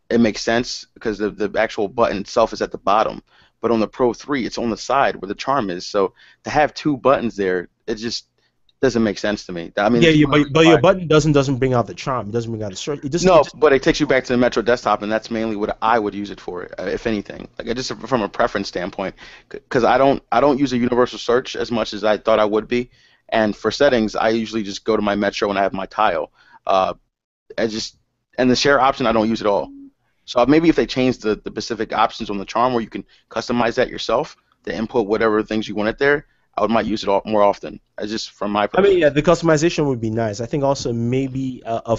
it makes sense because the actual button itself is at the bottom. But on the Pro 3, it's on the side where the charm is. So to have two buttons there, it just doesn't make sense to me. I mean, but your button doesn't bring out the charm. It doesn't bring out the search. But it takes you back to the Metro desktop, and that's mainly what I would use it for, if anything. Like just from a preference standpoint, because I don't use a universal search as much as I thought I would be, and for settings, I usually just go to my Metro and I have my tile. And the share option, I don't use at all. So maybe if they change the specific options on the charm where you can customize that yourself to input whatever things you want it there, I might use it more often. Just from my perspective. I mean, yeah, the customization would be nice. I think also maybe I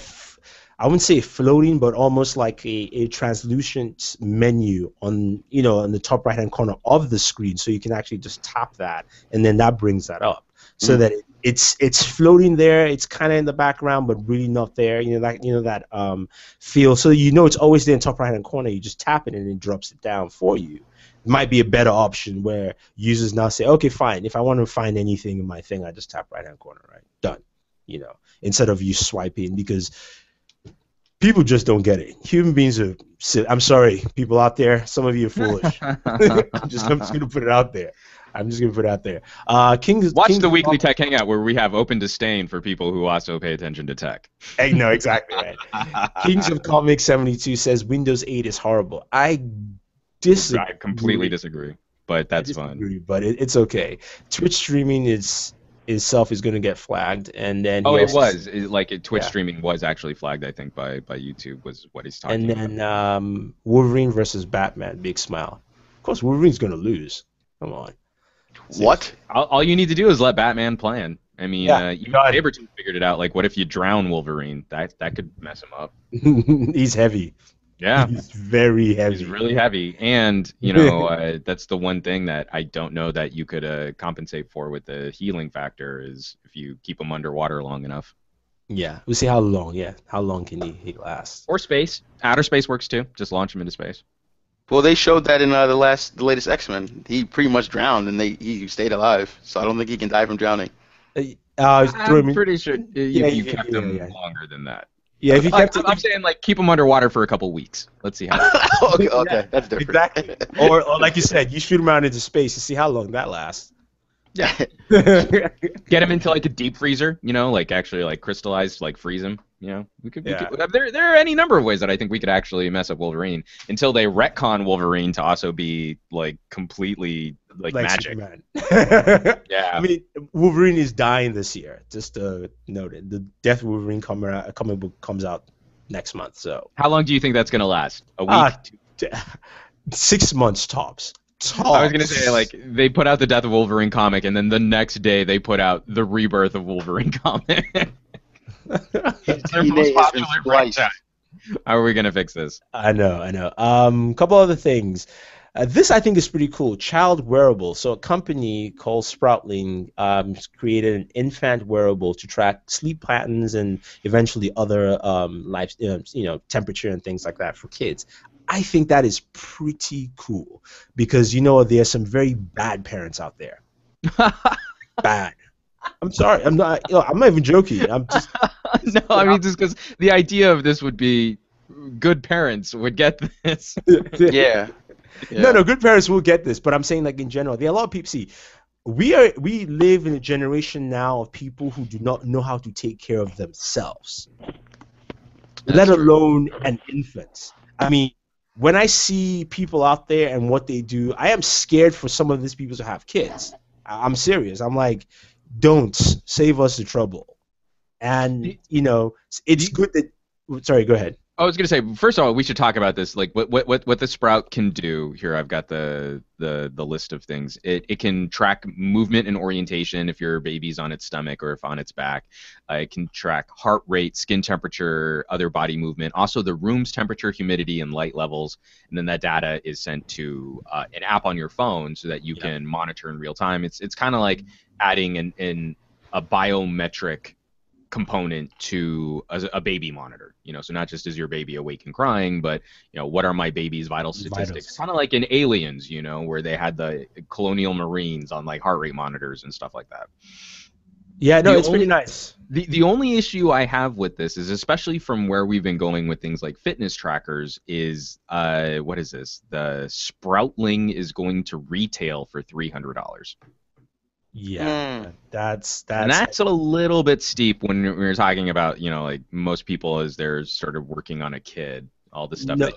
wouldn't say floating, but almost like a translucent menu on on the top right hand corner of the screen, so you can actually just tap that, and then that brings that up, so that it's floating there. It's kind of in the background, but really not there. That feel. So it's always there in top right hand corner. You just tap it and it drops it down for you. might be a better option where users now say, okay, fine. If I want to find anything in my thing, I just tap right hand corner, right? Done. You know, instead of you swiping, because people just don't get it. Human beings are. I'm sorry, people out there. Some of you are foolish. I'm just gonna put it out there. Watch the weekly Tech Hangout where we have open disdain for people who also pay attention to tech. Hey, no, exactly right. Kings of Comic 72 says Windows 8 is horrible. I disagree. I completely disagree, but that's fine. But it's okay. Twitch streaming itself is going to get flagged, and then Twitch streaming was actually flagged, I think, by YouTube was what he's talking about. And then Wolverine versus Batman, big smile. Of course, Wolverine's going to lose. Come on. What? All you need to do is let Batman plan. I mean, even Sabretooth figured it out. Like, what if you drown Wolverine? That could mess him up. He's heavy. Yeah. He's very heavy. He's really heavy. And, you know, that's the one thing that I don't know that you could compensate for with the healing factor is if you keep him underwater long enough. Yeah. We'll see how long. Yeah. How long can he last? Or space. Outer space works too. Just launch him into space. Well, they showed that in the latest X-Men. He pretty much drowned, and he stayed alive. So I don't think he can die from drowning. I'm pretty sure you kept him longer than that. Yeah, if you kept I'm saying, like, keep him underwater for a couple weeks. Let's see how. Okay, that's different. Exactly. or like you said, you shoot him out into space and see how long that lasts. Yeah. Get him into like a deep freezer, you know, like actually like crystallized, like freeze him. You know, we could there are any number of ways that I think we could actually mess up Wolverine until they retcon Wolverine to also be like completely like magic. Yeah. I mean, Wolverine is dying this year. Just to note it. The Death Wolverine comic book comes out next month. So how long do you think that's gonna last? A week? 6 months tops. I was gonna say, like, they put out the Death of Wolverine comic, and then the next day they put out the Rebirth of Wolverine comic. It's their most popular franchise. How are we gonna fix this? I know. Couple other things. This I think is pretty cool. Child wearable. So a company called Sproutling created an infant wearable to track sleep patterns and eventually other life, temperature and things like that for kids. I think that is pretty cool because there are some very bad parents out there. Bad. I'm sorry. I'm not even joking. I'm just. No, I mean just because the idea of this would be good parents would get this. Yeah. No, good parents will get this, but I'm saying like in general, there are a lot of people. See, we live in a generation now of people who do not know how to take care of themselves, let alone an infant. I mean. When I see people out there and what they do, I am scared for some of these people to have kids. I'm serious. I'm like, don't save us the trouble. And it's good that. Sorry, go ahead. I was gonna say, first of all, we should talk about this. Like, what the Sprout can do here. I've got the list of things. It can track movement and orientation if your baby's on its stomach or if on its back. It can track heart rate, skin temperature, other body movement, also the room's temperature, humidity, and light levels. And then that data is sent to an app on your phone so that you can monitor in real time. It's kind of like adding a biometric component to a baby monitor, so not just is your baby awake and crying, but what are my baby's vital statistics, kind of like in Aliens, where they had the colonial marines on like heart rate monitors and stuff like that. Yeah, no, it's pretty nice. The only issue I have with this is, especially from where we've been going with things like fitness trackers, is what is this? The Sproutling is going to retail for $300. Yeah, that's a little bit steep when we're talking about like most people as they're sort of working on a kid, all the stuff. No,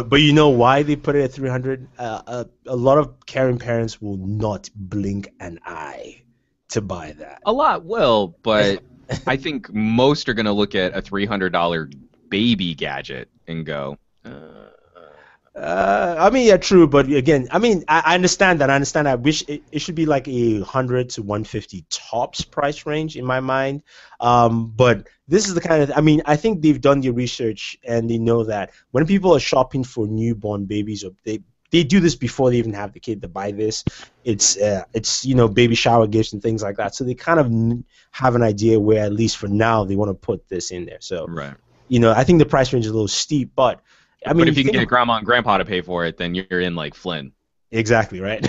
but you know why they put it at 300? A lot of caring parents will not blink an eye to buy that. A lot will, but I think most are going to look at a $300 baby gadget and go. I mean, yeah, true, but again, I mean, I understand that. I wish it should be like a 100 to 150 tops price range in my mind. But this is the kind of, I mean, I think they've done the research and they know that when people are shopping for newborn babies, or they do this before they even have the kid to buy this. It's baby shower gifts and things like that. So they kind of have an idea where, at least for now, they want to put this in there. So, right. I think the price range is a little steep, but. I mean, but if you can get grandma and grandpa to pay for it, then you're in like Flynn. Exactly, right?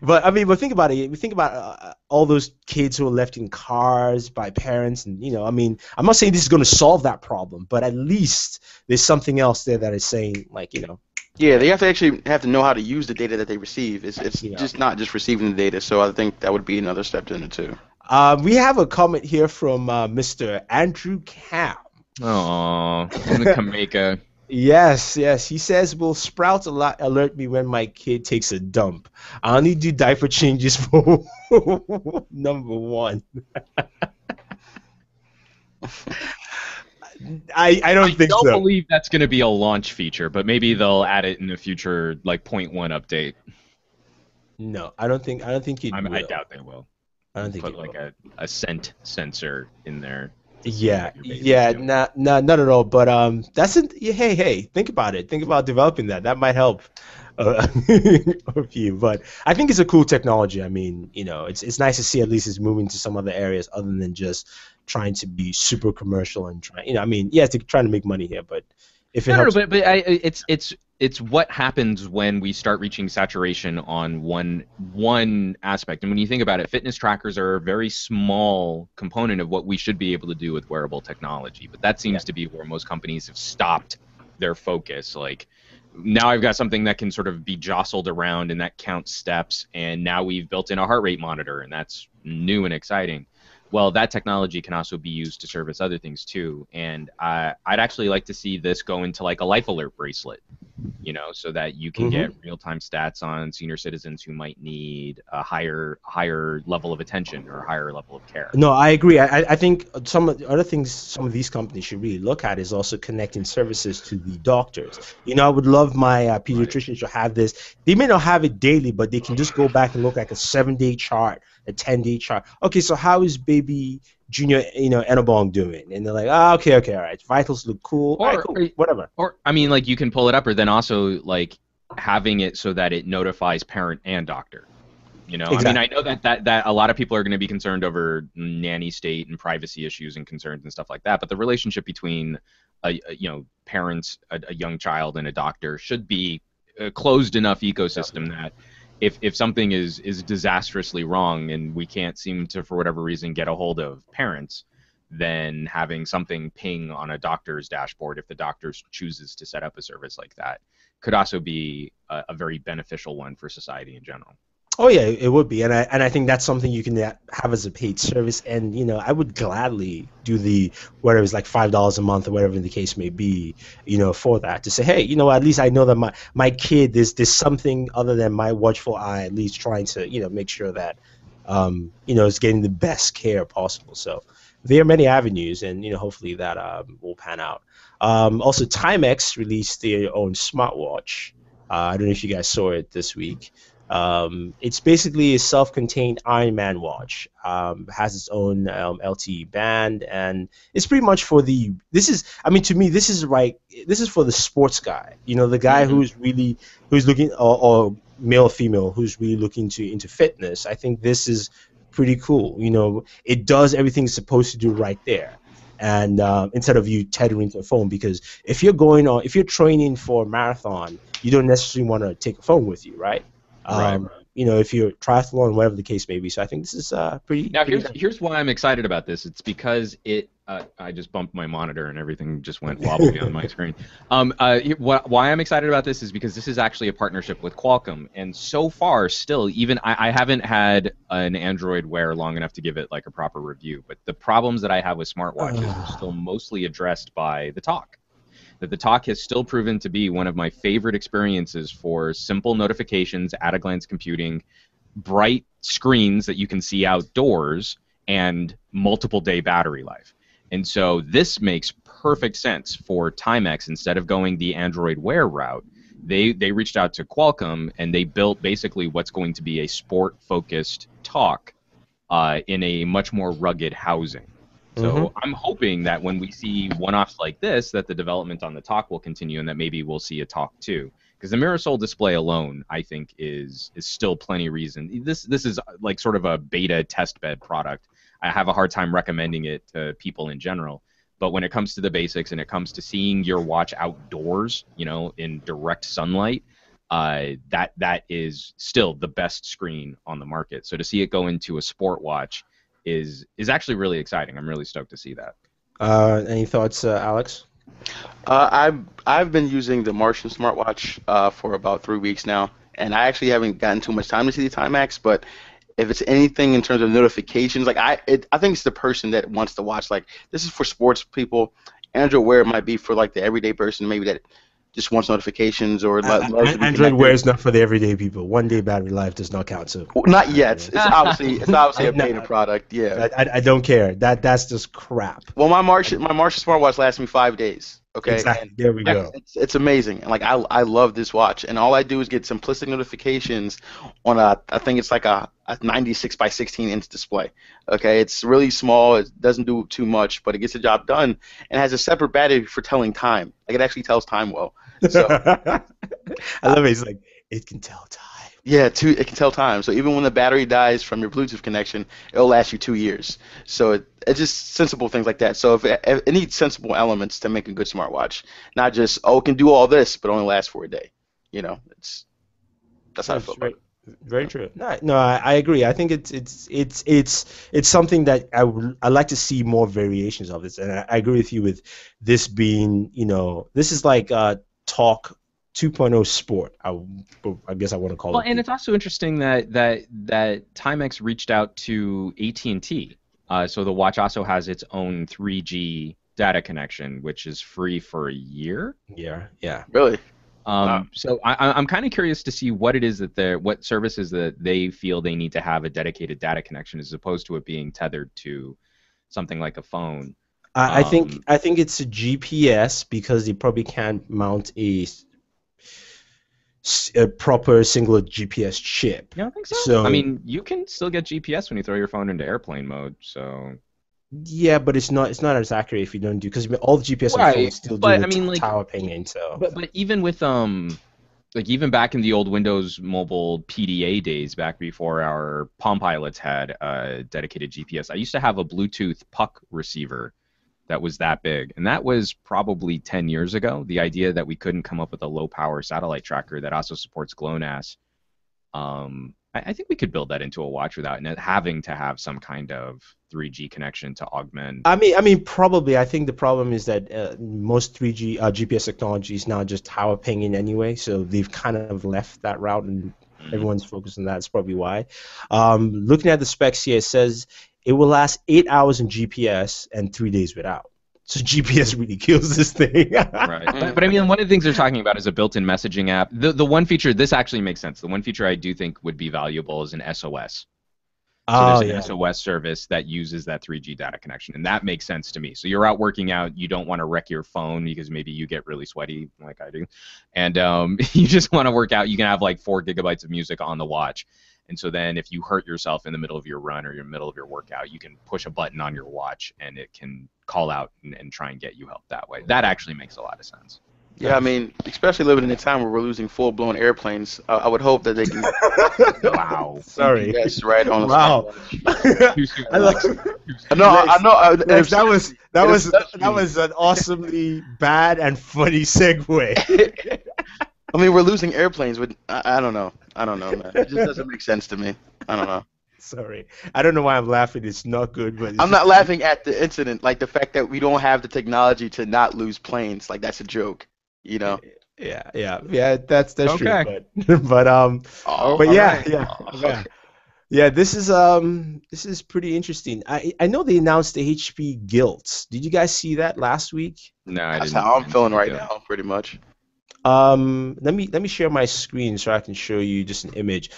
But I mean, but think about it. We think about all those kids who are left in cars by parents, and I mean, I'm not saying this is going to solve that problem, but at least there's something else there that is saying, like, Yeah, they have to actually have to know how to use the data that they receive. It's you know. just not just receiving the data. So I think that would be another step in it too. We have a comment here from Mr. Andrew Cam. Oh, in the Jamaica. Yes, yes. He says, "Will Sprouts alert me when my kid takes a dump? I only do diaper changes for number one." I don't I think don't so. believe that's going to be a launch feature, but maybe they'll add it in a future like point one update. No, I don't think it I will. doubt they will. I don't think Put it like will. a scent sensor in there to see Yeah, what your baby's yeah, doing. not at all. But that's it. Yeah, hey, think about it. Think about developing that. That might help a few. But I think it's a cool technology. I mean, it's nice to see at least it's moving to some other areas other than just trying to be super commercial and trying. I mean, yes, they're trying to make money here, but if it No, helps, it's what happens when we start reaching saturation on one aspect. And when you think about it, fitness trackers are a very small component of what we should be able to do with wearable technology. But that yeah. seems to be where most companies have stopped their focus. Like now I've got something that can sort of be jostled around and that counts steps, and now we've built in a heart rate monitor, and that's new and exciting. Well, that technology can also be used to service other things too. And I'd actually like to see this go into like a life alert bracelet, so that you can get Hmm. real-time stats on senior citizens who might need a higher level of attention or a higher level of care. No, I agree. I think some of the other things some of these companies should really look at is also connecting services to the doctors. I would love my Right. pediatricians to have this. They may not have it daily, but they can just go back and look like a 7-day chart, a 10-day chart. Okay, so how is baby Junior, Enabong doing? And they're like, okay, all right. Vitals look cool. All right, Or, cool, whatever. or I mean, like you can pull it up, or then also like having it so that it notifies parent and doctor. I mean, I Exactly. know that a lot of people are going to be concerned over nanny state and privacy issues and concerns and stuff like that, but the relationship between parents, a young child, and a doctor should be a closed enough ecosystem that if something is disastrously wrong and we can't seem to for whatever reason get a hold of parents, then having something ping on a doctor's dashboard if the doctor chooses to set up a service like that could also be a very beneficial one for society in general. Oh yeah, it would be, and I think that's something you can have as a paid service, and I would gladly do the whatever it's like $5 a month or whatever the case may be, for that to say, hey, at least I know that my kid there's something other than my watchful eye at least trying to make sure that is getting the best care possible. So there are many avenues, and hopefully that will pan out. Also, Timex released their own smartwatch. I don't know if you guys saw it this week. It's basically a self-contained Iron Man watch. Has its own LTE band, and it's pretty much for the. This is, I mean, to me, this is right. This is for the sports guy. The guy Mm-hmm. who's looking, or male or female, who's really looking into fitness. I think this is pretty cool. It does everything it's supposed to do right there. And instead of you tethering to a phone, because if you're training for a marathon, you don't necessarily want to take a phone with you, right? Right. If you're triathlon, whatever the case may be. So I think this is pretty Now pretty here's nice. here's why I'm excited about this. It's because I just bumped my monitor and everything just went wobbly on my screen. Why I'm excited about this is because this is actually a partnership with Qualcomm, and so far, still, even I haven't had an Android Wear long enough to give it like a proper review. But the problems that I have with smartwatches are still mostly addressed by the talk. That the talk has still proven to be one of my favorite experiences for simple notifications, at-a-glance computing, bright screens that you can see outdoors, and multiple day battery life. And so this makes perfect sense for Timex. Instead of going the Android Wear route, they reached out to Qualcomm and they built basically what's going to be a sport-focused talk in a much more rugged housing. Hmm. So I'm hoping that when we see one-offs like this, that the development on the talk will continue and that maybe we'll see a talk too. Because the Mirasol display alone, I think, is still plenty reason. This is like sort of a beta test bed product. I have a hard time recommending it to people in general. But when it comes to the basics and it comes to seeing your watch outdoors, in direct sunlight, that is still the best screen on the market. So to see it go into a sport watch is actually really exciting. I'm really stoked to see that. Any thoughts, Alex? I've been using the Martian smartwatch for about 3 weeks now, and I actually haven't gotten too much time to see the Timex. But if it's anything in terms of notifications, like I think it's the person that wants to watch. Like this is for sports people. Android Wear might be for like the everyday person, maybe that just wants notifications or loves to be Android connected. Wear is not for the everyday people. 1 day battery life does not count. So Well, not yet. It's obviously a beta product. Yeah. I don't care. That's just crap. Well, my Martian smartwatch lasts me 5 days. Okay. Exactly. And There we go. it's amazing. And like I love this watch. And all I do is get simplistic notifications on I think it's like a 96 by 16 inch display. Okay. It's really small. It doesn't do too much, but it gets the job done. And has a separate battery for telling time. Like it actually tells time well. So I love it. It's like it can tell time. yeah, it can tell time. So even when the battery dies from your Bluetooth connection, it'll last you 2 years. So it's just sensible things like that. So if it needs sensible elements to make a good smartwatch, not just it can do all this but only last for a day. That's how I feel about it. Very true. No, I agree. I think it's something that I like to see more variations of this, and I agree with you with this being, this is like Talk 2.0 Sport. I guess I want to call it. Well, and it's also interesting that Timex reached out to AT&T. So the watch also has its own 3G data connection, which is free for a year. Yeah. Really? Wow. So I'm kind of curious to see what it is what services that they feel they need to have a dedicated data connection as opposed to it being tethered to something like a phone. I think it's a GPS because they probably can't mount a proper single GPS chip. You don't think so? I mean, you can still get GPS when you throw your phone into airplane mode. So. Yeah, but it's not as accurate if you don't do, because all the GPS on phones still do tower pinging. So. But even with even back in the old Windows Mobile PDA days, back before our Palm Pilots had dedicated GPS, I used to have a Bluetooth puck receiver that was that big, and that was probably 10 years ago. The idea that we couldn't come up with a low-power satellite tracker that also supports GLONASS, I think we could build that into a watch without having to have some kind of 3G connection to augment. I mean, probably. I think the problem is that most 3G GPS technology is now just tower pinging anyway, so they've kind of left that route, and everyone's focused on that. That's probably why. Looking at the specs here, it says it will last 8 hours in GPS and 3 days without. So GPS really kills this thing. Right. But I mean, one of the things they're talking about is a built-in messaging app. The one feature, this actually makes sense. The one feature I do think would be valuable is an SOS. So there's an SOS service that uses that 3G data connection, and that makes sense to me. So you're out working out, you don't want to wreck your phone because maybe you get really sweaty like I do, and you just want to work out. You can have like 4 gigabytes of music on the watch. And so then if you hurt yourself in the middle of your run or in the middle of your workout, you can push a button on your watch and it can call out and try and get you help that way. That actually makes a lot of sense. Yeah, I mean, especially living in a time where we're losing full-blown airplanes, I would hope that they can. Wow. Sorry. Yes, right on the Wow. I know. That was an awesomely bad and funny segue. I mean, we're losing airplanes. I don't know. Man. It just doesn't make sense to me. I don't know. Sorry. I don't know why I'm laughing. It's not good, but I'm not laughing at the incident. Like the fact that we don't have the technology to not lose planes. Like that's a joke. Yeah. That's okay. True. Yeah. This is pretty interesting. I know they announced the HP Guilt. Did you guys see that last week? No, I didn't. That's how I'm feeling right now, pretty much. Let me share my screen so I can show you just an image.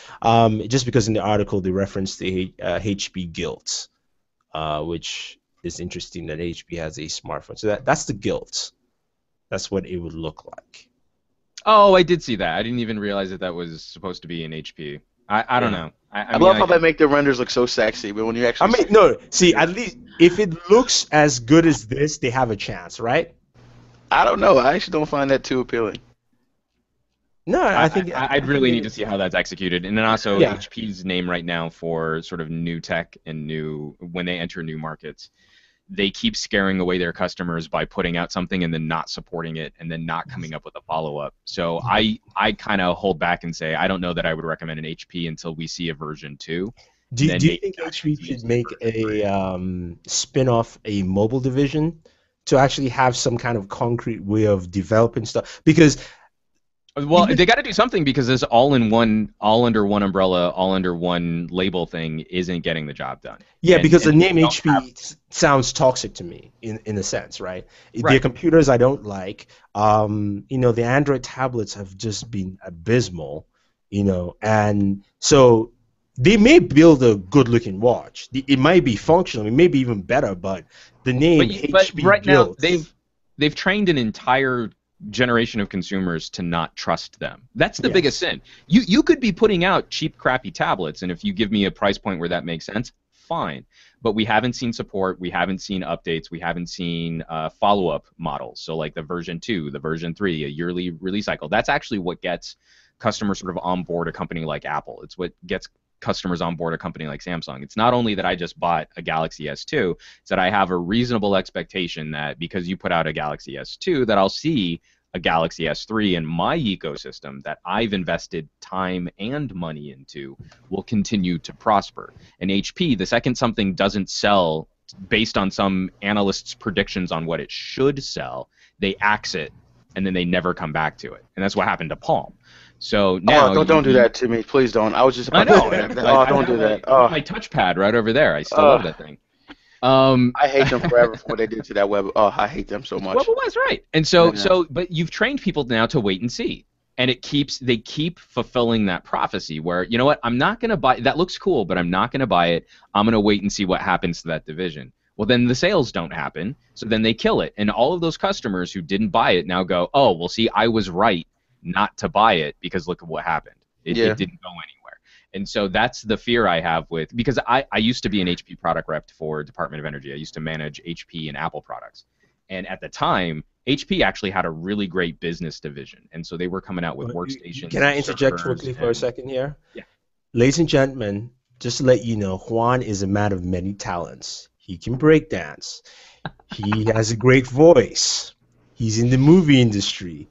Just because in the article they referenced the HP Guilt, which is interesting that HP has a smartphone. So that's the Guilt. That's what it would look like. Oh, I did see that. I didn't even realize that was supposed to be an HP. I don't know. I love how they make the renders look so sexy, but when you actually see, at least if it looks as good as this, they have a chance, right? I don't know. I actually don't find that too appealing. No, I'd really need to see how that's executed, and then also HP's name right now for sort of new tech and when they enter new markets. they keep scaring away their customers by putting out something and then not supporting it and then not coming up with a follow-up. So I kind of hold back and say I don't know that I would recommend an HP until we see a version 2. Do you think HP should make a spin-off, a mobile division, to actually have some kind of concrete way of developing stuff? Because they got to do something, because this all under one umbrella, all under one label thing isn't getting the job done. Yeah, because the name HP sounds toxic to me in a sense, right? Right. The computers I don't like. The Android tablets have just been abysmal, and so they may build a good-looking watch. It might be functional, it may be even better, but the name HP but right now builds, they've trained an entire generation of consumers to not trust them. That's the biggest sin. You could be putting out cheap, crappy tablets, and if you give me a price point where that makes sense, fine. But we haven't seen support, we haven't seen updates, we haven't seen follow-up models. So like the version 2, the version 3, a yearly release cycle. That's actually what gets customers sort of on board a company like Apple. It's what gets customers on board a company like Samsung. It's not only that I just bought a Galaxy S2, it's that I have a reasonable expectation that because you put out a Galaxy S2 that I'll see a Galaxy S3 in my ecosystem that I've invested time and money into will continue to prosper. And HP, the second something doesn't sell based on some analyst's predictions on what it should sell, they axe it and then they never come back to it. And that's what happened to Palm. So now don't do that to me, please don't. I was just about I know. to say that. Don't do that. My touchpad right over there. I still love that thing. I hate them forever for what they did to that web. Oh, I hate them so much. Well, that's right. And but you've trained people now to wait and see, and they keep fulfilling that prophecy where, you know what, I'm not going to buy. That looks cool, but I'm not going to buy it. I'm going to wait and see what happens to that division. Well, then the sales don't happen, so then they kill it, and all of those customers who didn't buy it now go, oh, well, see, I was right not to buy it because look at what happened. It didn't go anywhere. And so that's the fear I have with, because I used to be an HP product rep for Department of Energy. I used to manage HP and Apple products. And at the time, HP actually had a really great business division. And so they were coming out with workstations. Can I interject quickly for a second here? Yeah. Ladies and gentlemen, just to let you know, Juan is a man of many talents. He can break dance. He has a great voice. He's in the movie industry.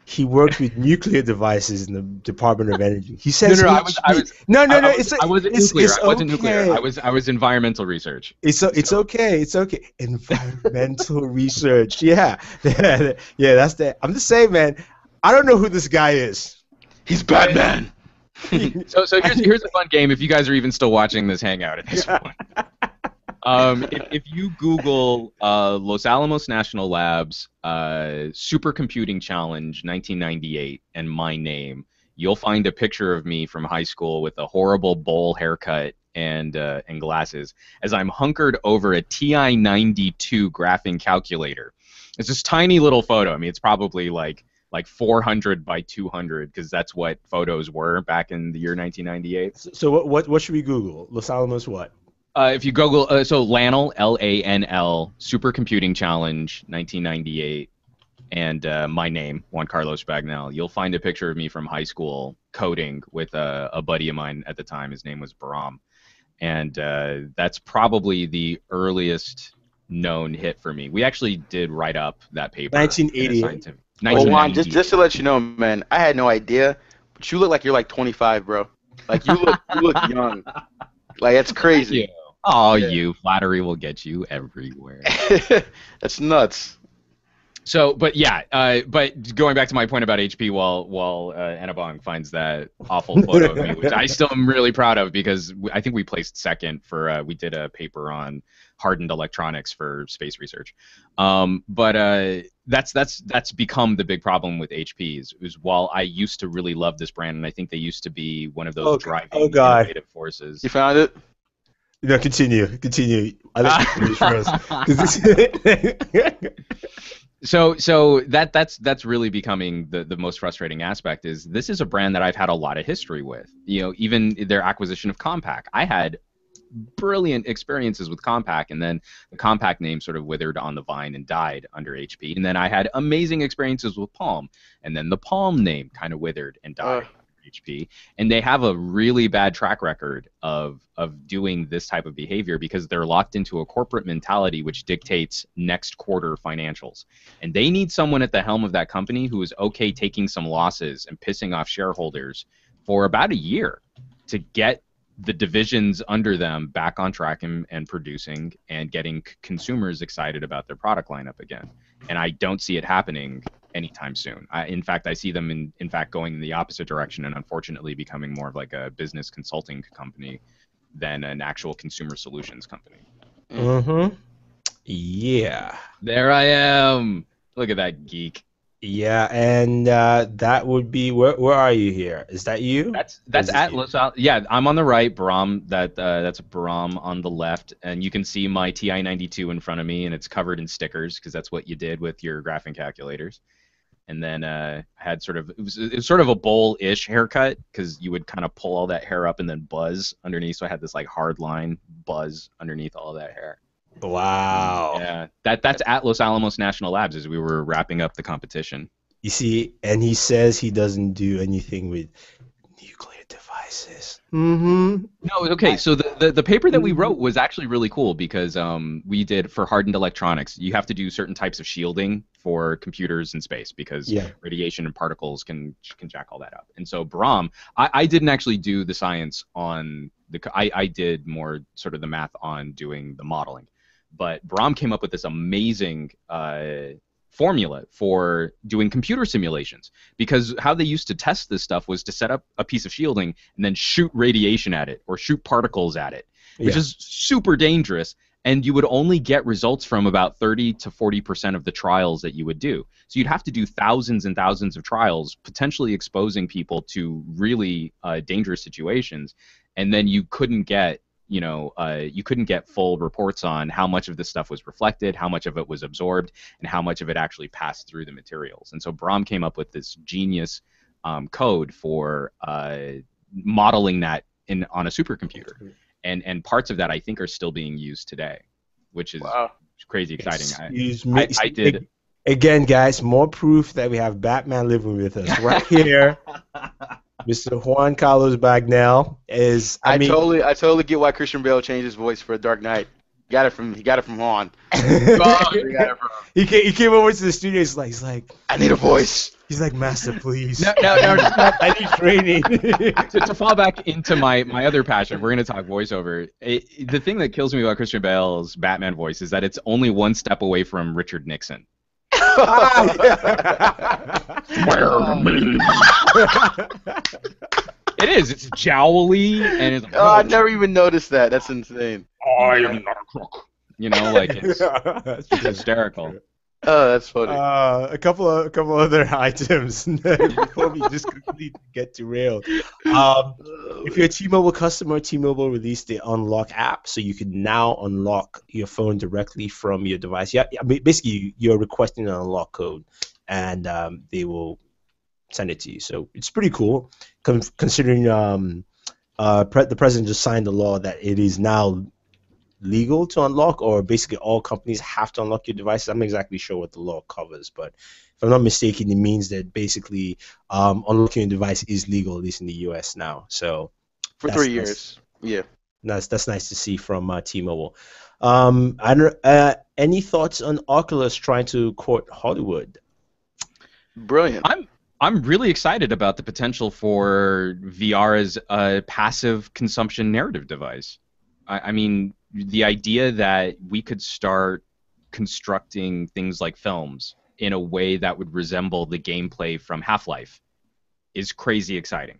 He worked with nuclear devices in the Department of Energy. He says I wasn't nuclear. It's I wasn't nuclear. okay. I was environmental research. It's okay. It's okay. Environmental research. Yeah. Yeah, that's that. I'm just saying, man. I don't know who this guy is. He's Batman. So here's a fun game if you guys are even still watching this hangout at this point. If you Google Los Alamos National Labs Supercomputing Challenge 1998 and my name, you'll find a picture of me from high school with a horrible bowl haircut and glasses as I'm hunkered over a TI-92 graphing calculator. It's this tiny little photo. I mean, it's probably like 400 by 200 because that's what photos were back in the year 1998. So what should we Google? Los Alamos what? If you Google, LANL, L-A-N-L, Supercomputing Challenge, 1998, and my name, Juan Carlos Bagnell, you'll find a picture of me from high school coding with a buddy of mine at the time. His name was Bahram. And that's probably the earliest known hit for me. We actually did write up that paper. 1988. Well, Juan, just to let you know, man, I had no idea, but you look like you're like 25, bro. Like, you look young. Like, that's crazy. Oh, you. Flattery will get you everywhere. That's nuts. So, but going back to my point about HP while Anabong finds that awful photo of me, which I still am really proud of because I think we placed second for, we did a paper on hardened electronics for space research. But that's become the big problem with HP is while I used to really love this brand, and I think they used to be one of those driving innovative forces. You found it? No, continue. I let you finish first. So that's really becoming the most frustrating aspect is this is a brand that I've had a lot of history with. You know, even their acquisition of Compaq. I had brilliant experiences with Compaq, and then the Compaq name sort of withered on the vine and died under HP. And then I had amazing experiences with Palm, and then the Palm name kind of withered and died under HP, and they have a really bad track record of doing this type of behavior because they're locked into a corporate mentality which dictates next quarter financials. And they need someone at the helm of that company who is okay taking some losses and pissing off shareholders for about a year to get the divisions under them back on track and producing and getting consumers excited about their product lineup again. And I don't see it happening anytime soon. In fact, I see them in fact going in the opposite direction and unfortunately becoming more of like a business consulting company than an actual consumer solutions company. Mm-hmm. Yeah. There I am. Look at that geek. Yeah, and that would be where are you here? Is that you? That's Atlas. Yeah, I'm on the right. Brahm. That's Brahm on the left, and you can see my TI-92 in front of me, and it's covered in stickers because that's what you did with your graphing calculators. And then I had sort of it was sort of a bowl-ish haircut because you would kind of pull all that hair up and then buzz underneath. So I had this like hard line buzz underneath all that hair. Wow. Yeah, that's Atlas Alamos National Labs as we were wrapping up the competition. You see, and he says he doesn't do anything with nuclear devices. Mm-hmm. No, okay. So the paper that we wrote was actually really cool because we did for hardened electronics. You have to do certain types of shielding for computers in space because radiation and particles can jack all that up. And so Brahm, I didn't actually do the science on I did more sort of the math on doing the modeling. But Brahm came up with this amazing formula for doing computer simulations because how they used to test this stuff was to set up a piece of shielding and then shoot radiation at it or shoot particles at it, which is super dangerous. And you would only get results from about 30 to 40% of the trials that you would do. So you'd have to do thousands and thousands of trials, potentially exposing people to really dangerous situations. And then you couldn't get you couldn't get full reports on how much of this stuff was reflected, how much of it was absorbed, and how much of it actually passed through the materials. And so Brahm came up with this genius code for modeling that on a supercomputer. And parts of that I think are still being used today, which is crazy exciting. I did. Again, guys, more proof that we have Batman living with us right here. Mr. Juan Carlos Bagnell is. I totally get why Christian Bale changed his voice for Dark Knight. He got it from Juan. He came over to the studio. He's like, I need a voice. He's like, Master, please. No, I need training. to fall back into my other passion, we're going to talk voiceover. The thing that kills me about Christian Bale's Batman voice is that it's only one step away from Richard Nixon. It is. It's jowly and it's. I never even noticed that. That's insane. I am not a crook. It's hysterical. Oh, that's funny. A couple other items before we just quickly get derailed. If you're a T-Mobile customer, T-Mobile released the Unlock app, so you can now unlock your phone directly from your device. Basically, you're requesting an unlock code, and they will send it to you. So it's pretty cool, considering the president just signed the law that it is now legal to unlock, or basically all companies have to unlock your devices. I'm not exactly sure what the law covers, but if I'm not mistaken, it means that basically unlocking your device is legal, at least in the US now. So for 3 years. Yeah. That's nice to see from T-Mobile. Any thoughts on Oculus trying to court Hollywood? Brilliant. I'm really excited about the potential for VR as a passive consumption narrative device. I mean, the idea that we could start constructing things like films in a way that would resemble the gameplay from Half-Life is crazy exciting.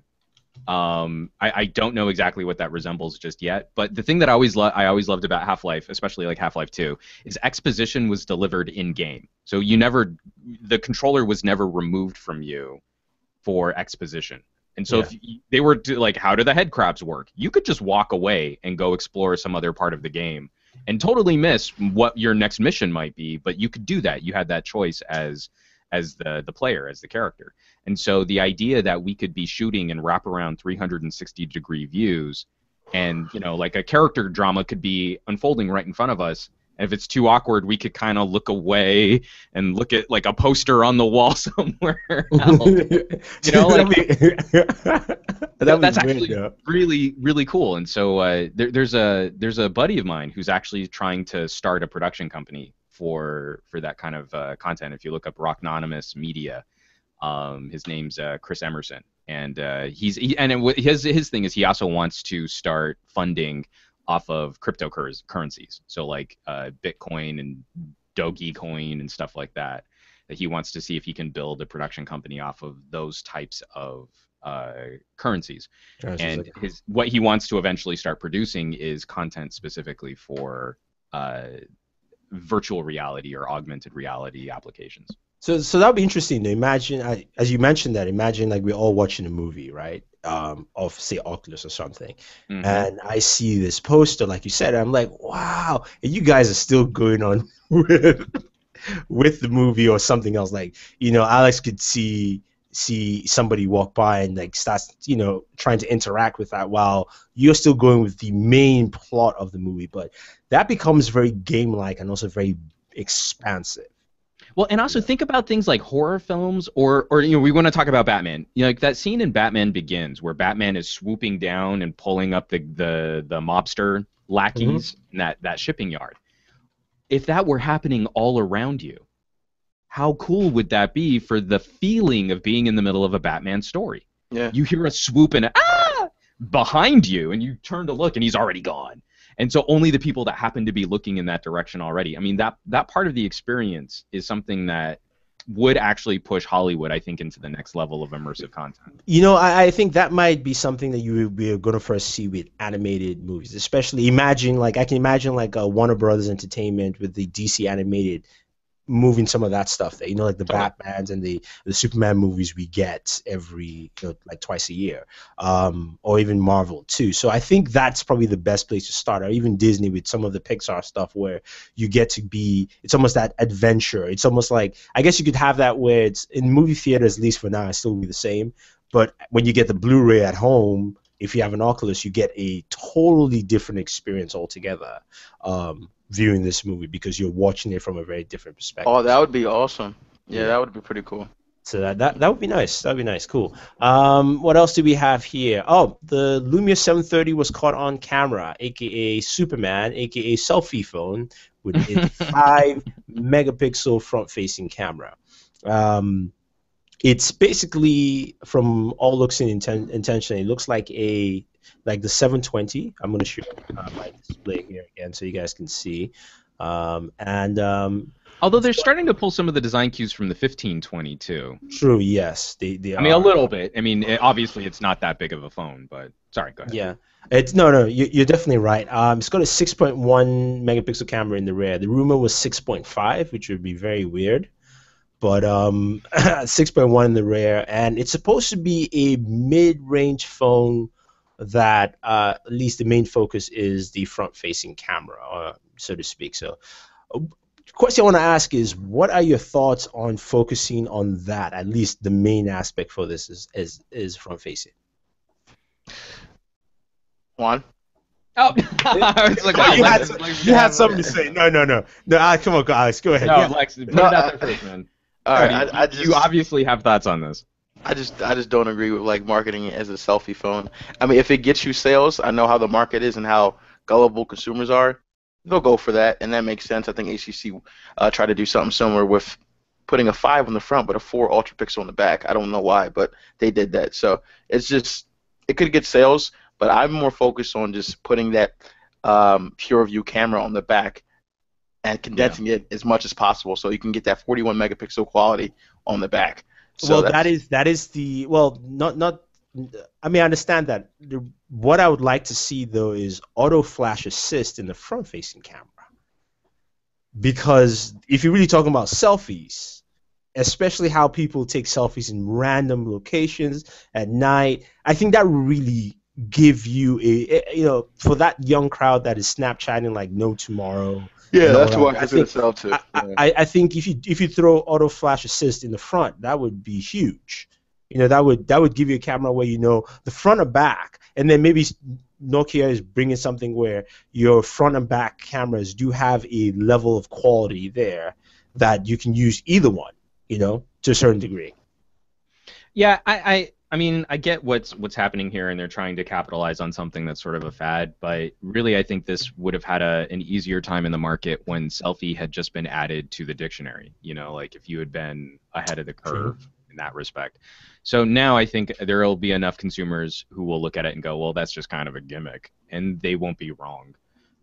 I don't know exactly what that resembles just yet, but the thing that I always loved about Half-Life, especially like Half-Life 2, is exposition was delivered in-game. So the controller was never removed from you for exposition. And so if they were to, like, how do the head crabs work? You could just walk away and go explore some other part of the game and totally miss what your next mission might be, but you could do that. You had that choice as the player, as the character. And so the idea that we could be shooting and wrap around 360-degree views and, like a character drama could be unfolding right in front of us, And if it's too awkward, we could kind of look away and look at like a poster on the wall somewhere else. You know, like that's actually really, really cool. And so there's a buddy of mine who's actually trying to start a production company for that kind of content. If you look up Rocknonymous Media, his name's Chris Emerson, and his thing is he also wants to start funding off of cryptocurrencies, so like Bitcoin and Dogecoin and stuff like that. That he wants to see if he can build a production company off of those types of currencies. And what he wants to eventually start producing is content specifically for virtual reality or augmented reality applications. So that would be interesting to imagine, as you mentioned that, imagine like we're all watching a movie, right, of, say, Oculus or something, and I see this poster, like you said, and I'm like, wow, and you guys are still going on with the movie or something else. Like, you know, Alex could see somebody walk by and like starts, you know, trying to interact with that while you're still going with the main plot of the movie. But that becomes very game-like and also very expansive. Well, and also think about things like horror films, or you know, we want to talk about Batman. You know, like that scene in Batman Begins where Batman is swooping down and pulling up the mobster lackeys in that shipping yard. If that were happening all around you, how cool would that be for the feeling of being in the middle of a Batman story? Yeah. You hear a swoop and behind you, and you turn to look, and he's already gone. And so only the people that happen to be looking in that direction already. I mean, that part of the experience is something that would actually push Hollywood, I think, into the next level of immersive content. You know, I think that might be something that you would be going to first see with animated movies, especially I can imagine like Warner Brothers Entertainment with the DC animated moving some of that stuff there, you know, like the Batmans and the Superman movies we get every, you know, like twice a year, or even Marvel too. So I think that's probably the best place to start, or even Disney with some of the Pixar stuff where you get to be, it's almost that adventure. It's almost like, I guess you could have that where it's in movie theaters, at least for now, it's still be the same. But when you get the Blu-ray at home, if you have an Oculus, you get a totally different experience altogether. Viewing this movie because you're watching it from a very different perspective. Oh, that would be awesome. Yeah, that would be pretty cool. So that would be nice. That would be nice. Cool. What else do we have here? Oh, the Lumia 730 was caught on camera, aka Superman, aka selfie phone, with a 5-megapixel front-facing camera. It's basically, from all looks and intention, it looks like the 720. I'm going to show my display here again so you guys can see. Although they're starting to pull some of the design cues from the 1520 too. True, yes. They I mean, a little bit. I mean, obviously it's not that big of a phone, but sorry, go ahead. Yeah. You're definitely right. It's got a 6.1 megapixel camera in the rear. The rumor was 6.5, which would be very weird. But 6.1 in the rear, and it's supposed to be a mid-range phone that at least the main focus is the front-facing camera, so to speak. So, the question I want to ask is, what are your thoughts on focusing on that? At least the main aspect for this is front-facing. Juan? Oh, I was like, you had something to say. No, Alex, come on, Alex, go ahead. No, Lex, put it out there first, man. All right, you obviously have thoughts on this. I just don't agree with like marketing it as a selfie phone. I mean, if it gets you sales, I know how the market is and how gullible consumers are. They'll go for that, and that makes sense. I think HTC tried to do something similar with putting a 5 on the front but a 4 ultra pixel on the back. I don't know why, but they did that. So it's just, it could get sales, but I'm more focused on just putting that pure view camera on the back and condensing it as much as possible so you can get that 41 megapixel quality on the back. So well, that is the, well, not I mean, I understand that. What I would like to see though is auto flash assist in the front facing camera, because if you're really talking about selfies, especially how people take selfies in random locations at night, I think that really give you for that young crowd that is Snapchatting like no tomorrow. Yeah, that's what it's going to sell to. I think if you throw auto flash assist in the front, that would be huge. That would give you a camera where the front or back, and then maybe Nokia is bringing something where your front and back cameras do have a level of quality there that you can use either one, to a certain degree. Yeah, I mean, I get what's happening here, and they're trying to capitalize on something that's sort of a fad. But really, I think this would have had an easier time in the market when selfie had just been added to the dictionary. Like if you had been ahead of the curve in that respect. So now I think there will be enough consumers who will look at it and go, well, that's just kind of a gimmick, and they won't be wrong.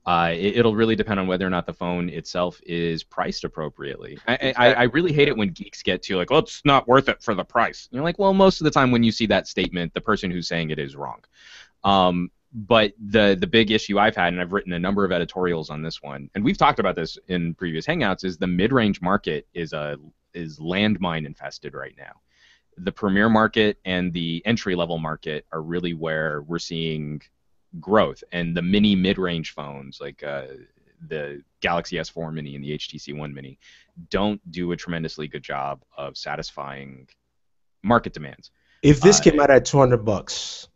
It'll really depend on whether or not the phone itself is priced appropriately. I really hate it when geeks get to like, well, it's not worth it for the price. And you're like, well, most of the time when you see that statement, the person who's saying it is wrong. But the big issue I've had, and I've written a number of editorials on this one, and we've talked about this in previous Hangouts, is the mid-range market is landmine infested right now. The premier market and the entry-level market are really where we're seeing growth, and the mini mid-range phones like the Galaxy S4 Mini and the HTC One Mini don't do a tremendously good job of satisfying market demands. If this came out at $200,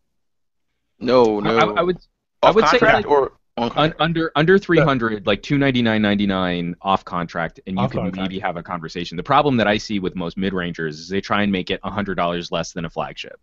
no, I would say like, or on contract? under 300, like $299.99 off contract, and you can maybe have a conversation. The problem that I see with most mid-rangers is they try and make it $100 less than a flagship.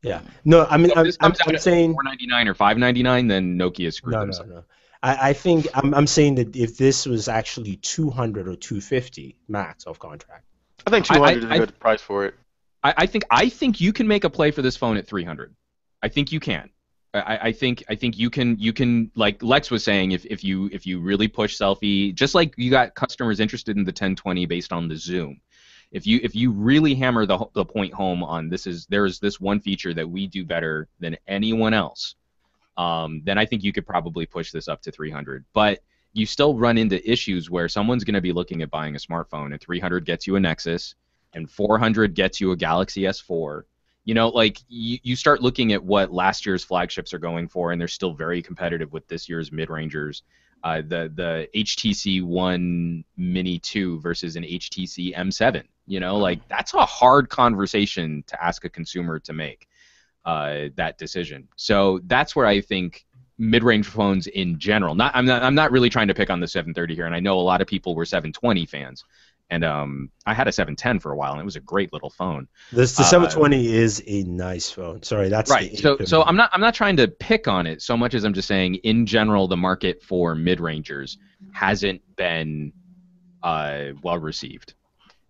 Yeah. No, I mean, so I'm saying $499 or $599, then Nokia screwed themselves. No. I think I'm saying that if this was actually 200 or 250 max off contract, I think 200 is a good price for it. I think you can make a play for this phone at 300. I think you can. I think you can, like Lex was saying, if you really push selfie, just like you got customers interested in the 1020 based on the zoom. If you really hammer the point home on there is this one feature that we do better than anyone else, then I think you could probably push this up to 300. But you still run into issues where someone's going to be looking at buying a smartphone, and 300 gets you a Nexus, and 400 gets you a Galaxy S4. Like you start looking at what last year's flagships are going for, and they're still very competitive with this year's mid-rangers. The HTC One Mini 2 versus an HTC M7. Like that's a hard conversation to ask a consumer to make that decision. So that's where I think mid-range phones in general. I'm not really trying to pick on the 730 here, and I know a lot of people were 720 fans. And I had a 710 for a while, and it was a great little phone. The 720 is a nice phone. Sorry, that's right. So I'm not trying to pick on it so much as I'm just saying, in general, the market for mid-rangers hasn't been well received.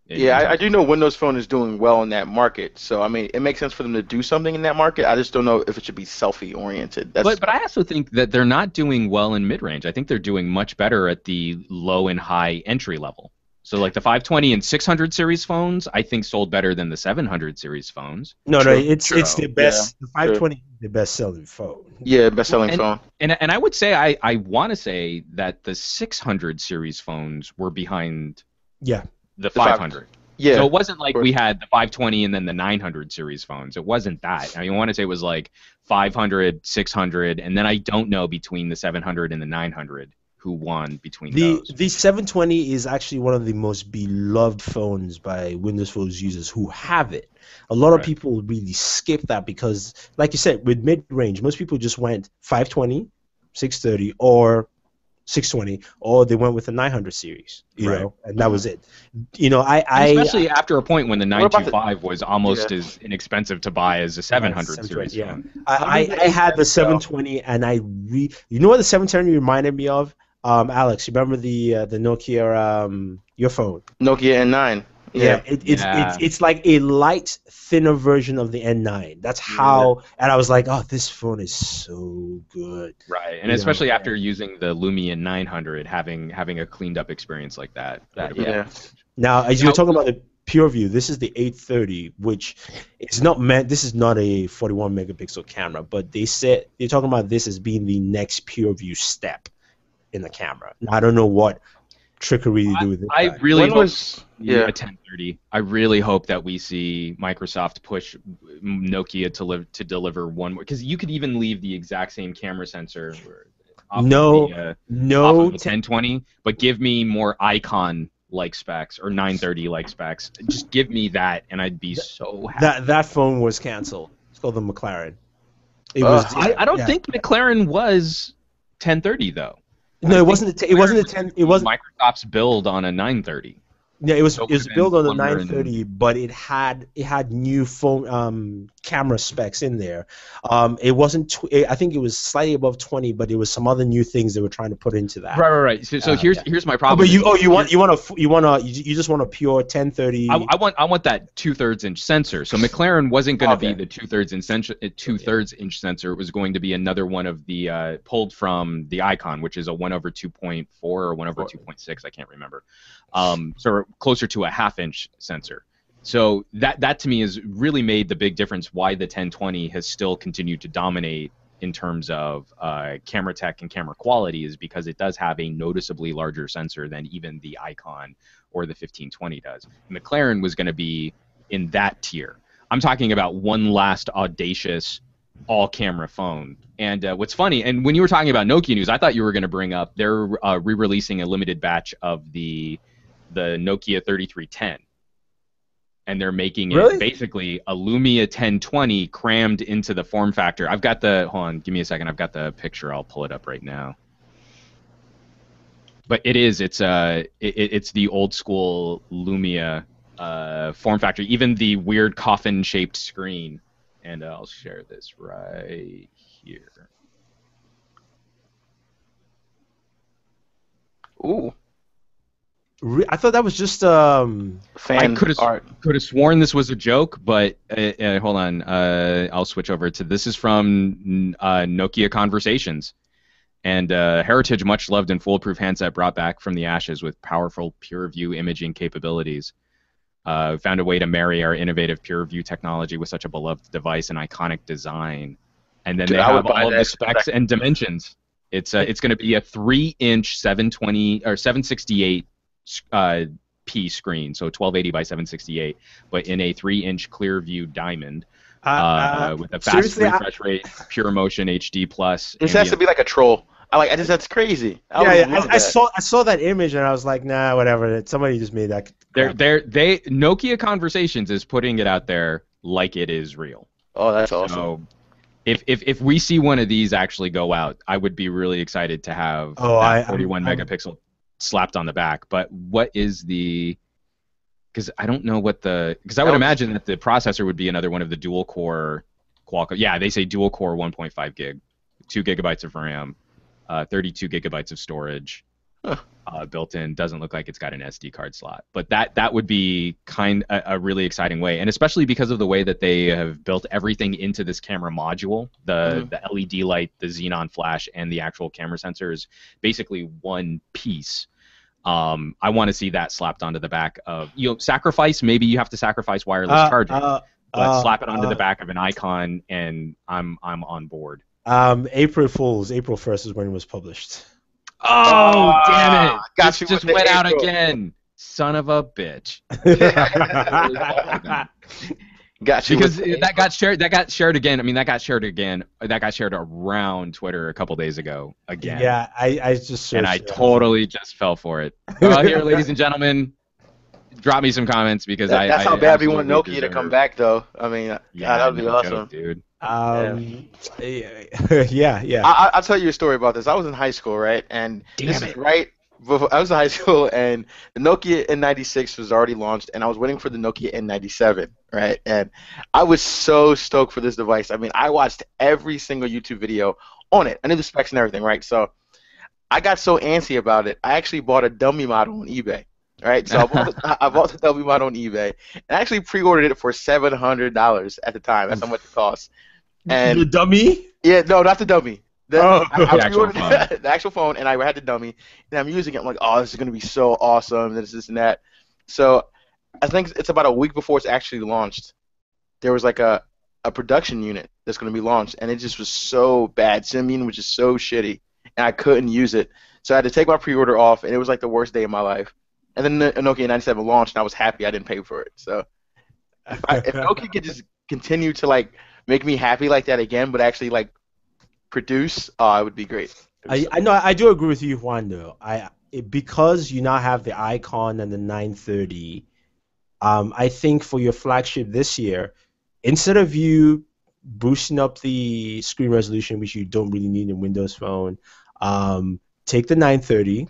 Yeah, I do know Windows Phone is doing well in that market. So I mean, it makes sense for them to do something in that market. I just don't know if it should be selfie oriented. But I also think that they're not doing well in mid-range. I think they're doing much better at the low and high entry level. So like the 520 and 600 series phones, I think sold better than the 700 series phones. No, it's the best. Yeah, the 520 is the best selling phone. Yeah, best selling phone. And I would say I want to say that the 600 series phones were behind. Yeah. The 500. Yeah. So it wasn't like we had the 520 and then the 900 series phones. It wasn't that. I want to say it was like 500, 600, and then I don't know between the 700 and the 900. Who won between those. The 720 is actually one of the most beloved phones by Windows Phone users who have it. A lot of people really skip that because, like you said, with mid-range, most people just went 520, 630, or 620, or they went with the 900 series, and that was it. Especially after a point when the 925 was almost as inexpensive to buy as a 700 series phone. I had the 720, and you know what the 720 reminded me of? Alex, you remember the Nokia your phone? Nokia N9. Yeah, it's like a light, thinner version of the N9. That's how, and I was like, oh, this phone is so good. Right, and especially after using the Lumia 900, having a cleaned up experience like that. Now, as you were talking about the PureView, this is the 830, which is not meant. This is not a 41 megapixel camera, but they're talking about this as being the next PureView step in the camera. Now, I don't know what trickery to do with it. I really hope a 1030. I really hope that we see Microsoft push Nokia to deliver one more, because you could even leave the exact same camera sensor off of the 1020, but give me more icon like specs or 930 like specs. Just give me that, and I'd be so happy. That phone was canceled. It's called the McLaren. It was. I don't yeah. think McLaren was 1030 though. No, it wasn't. It wasn't a 10. It wasn't. Microsoft's build on a 930. Yeah, it was. So It was would've built been on the plumber 930, but it had new phone camera specs in there. It wasn't. I think it was slightly above 20, but there was some other new things they were trying to put into that. Right. So here's my problem. But you just want a pure 1030. I want that 2/3 inch sensor. So McLaren wasn't going to be the 2/3 inch sensor. It was going to be another one of the pulled from the Icon, which is a 1/2.4 or 1/2.6. I can't remember. So closer to a 1/2 inch sensor. So that to me has really made the big difference why the 1020 has still continued to dominate in terms of camera tech and camera quality, is because it does have a noticeably larger sensor than even the Icon or the 1520 does. McLaren was going to be in that tier. I'm talking about one last audacious all-camera phone. And what's funny, and when you were talking about Nokia news, I thought you were going to bring up they're re-releasing a limited batch of the Nokia 3310. And they're making it basically a Lumia 1020 crammed into the form factor. I've got hold on, give me a second. I've got the picture. I'll pull it up right now. But it's the old school Lumia form factor. Even the weird coffin-shaped screen. And I'll share this right here. Ooh. I thought that was just Fan art. Could have sworn this was a joke, but hold on. I'll switch over to this. Is from Nokia Conversations, and Heritage, much loved and foolproof handset brought back from the ashes with powerful PureView imaging capabilities. Found a way to marry our innovative PureView technology with such a beloved device and iconic design, and then they have all the specs and dimensions. It's going to be a 3-inch 720 or 768. P screen, so 1280 by 768, but in a 3-inch clear view diamond with a fast refresh rate, pure motion HD plus. This has to be like a troll. That's crazy. I saw that image and I was like, nah, whatever. Somebody just made that. Nokia Conversations is putting it out there like it is real. Oh, that's awesome. So if we see one of these actually go out, I would be really excited to have that 41 megapixel slapped on the back. But what is because I don't know because I would imagine that the processor would be another one of the dual core Qualcomm. Yeah, they say dual core 1.5 gig, 2 gigabytes of RAM, 32 gigabytes of storage built in. Doesn't look like it's got an SD card slot, but that would be a really exciting way, and especially because of the way that they have built everything into this camera module. The LED light, the xenon flash, and the actual camera sensor is basically one piece. I want to see that slapped onto the back of, sacrifice. Maybe you have to sacrifice wireless charging, but slap it onto the back of an Icon, and I'm on board. April 1st is when it was published. Oh, damn it! Got you just went out again. Son of a bitch. Got you. Because that got shared again. I mean, that got shared around Twitter a couple days ago again. Yeah, I just searched. And I totally just fell for it. Well, here, ladies and gentlemen, drop me some comments because that's how bad we want Nokia to come back, though. I mean, that would be awesome, joke, dude. Yeah. I'll tell you a story about this. I was in high school, right? And this is right before I was in high school, and the Nokia N96 was already launched, and I was waiting for the Nokia N97, right? And I was so stoked for this device. I mean, I watched every single YouTube video on it. I knew the specs and everything, right? So I got so antsy about it, I actually bought a dummy model on eBay. Right, so I bought the dummy model on eBay, and I actually pre-ordered it for $700 at the time. That's how much it cost. And the dummy? Yeah, no, not the dummy. The actual phone, and I had the dummy, and I'm using it. I'm like, oh, this is gonna be so awesome. This and that. So I think it's about a week before it's actually launched. There was like a production unit that's gonna be launched, and it just was so bad. Symbian was just so shitty, and I couldn't use it. So I had to take my pre-order off, and it was like the worst day of my life. And then the Nokia 97 launched, and I was happy I didn't pay for it. So if Nokia could just continue to like make me happy like that again, but actually like produce, it would be great. I know I do agree with you, Juan. Though because you now have the Icon and the 930, I think for your flagship this year, instead of you boosting up the screen resolution, which you don't really need in a Windows phone. Take the 930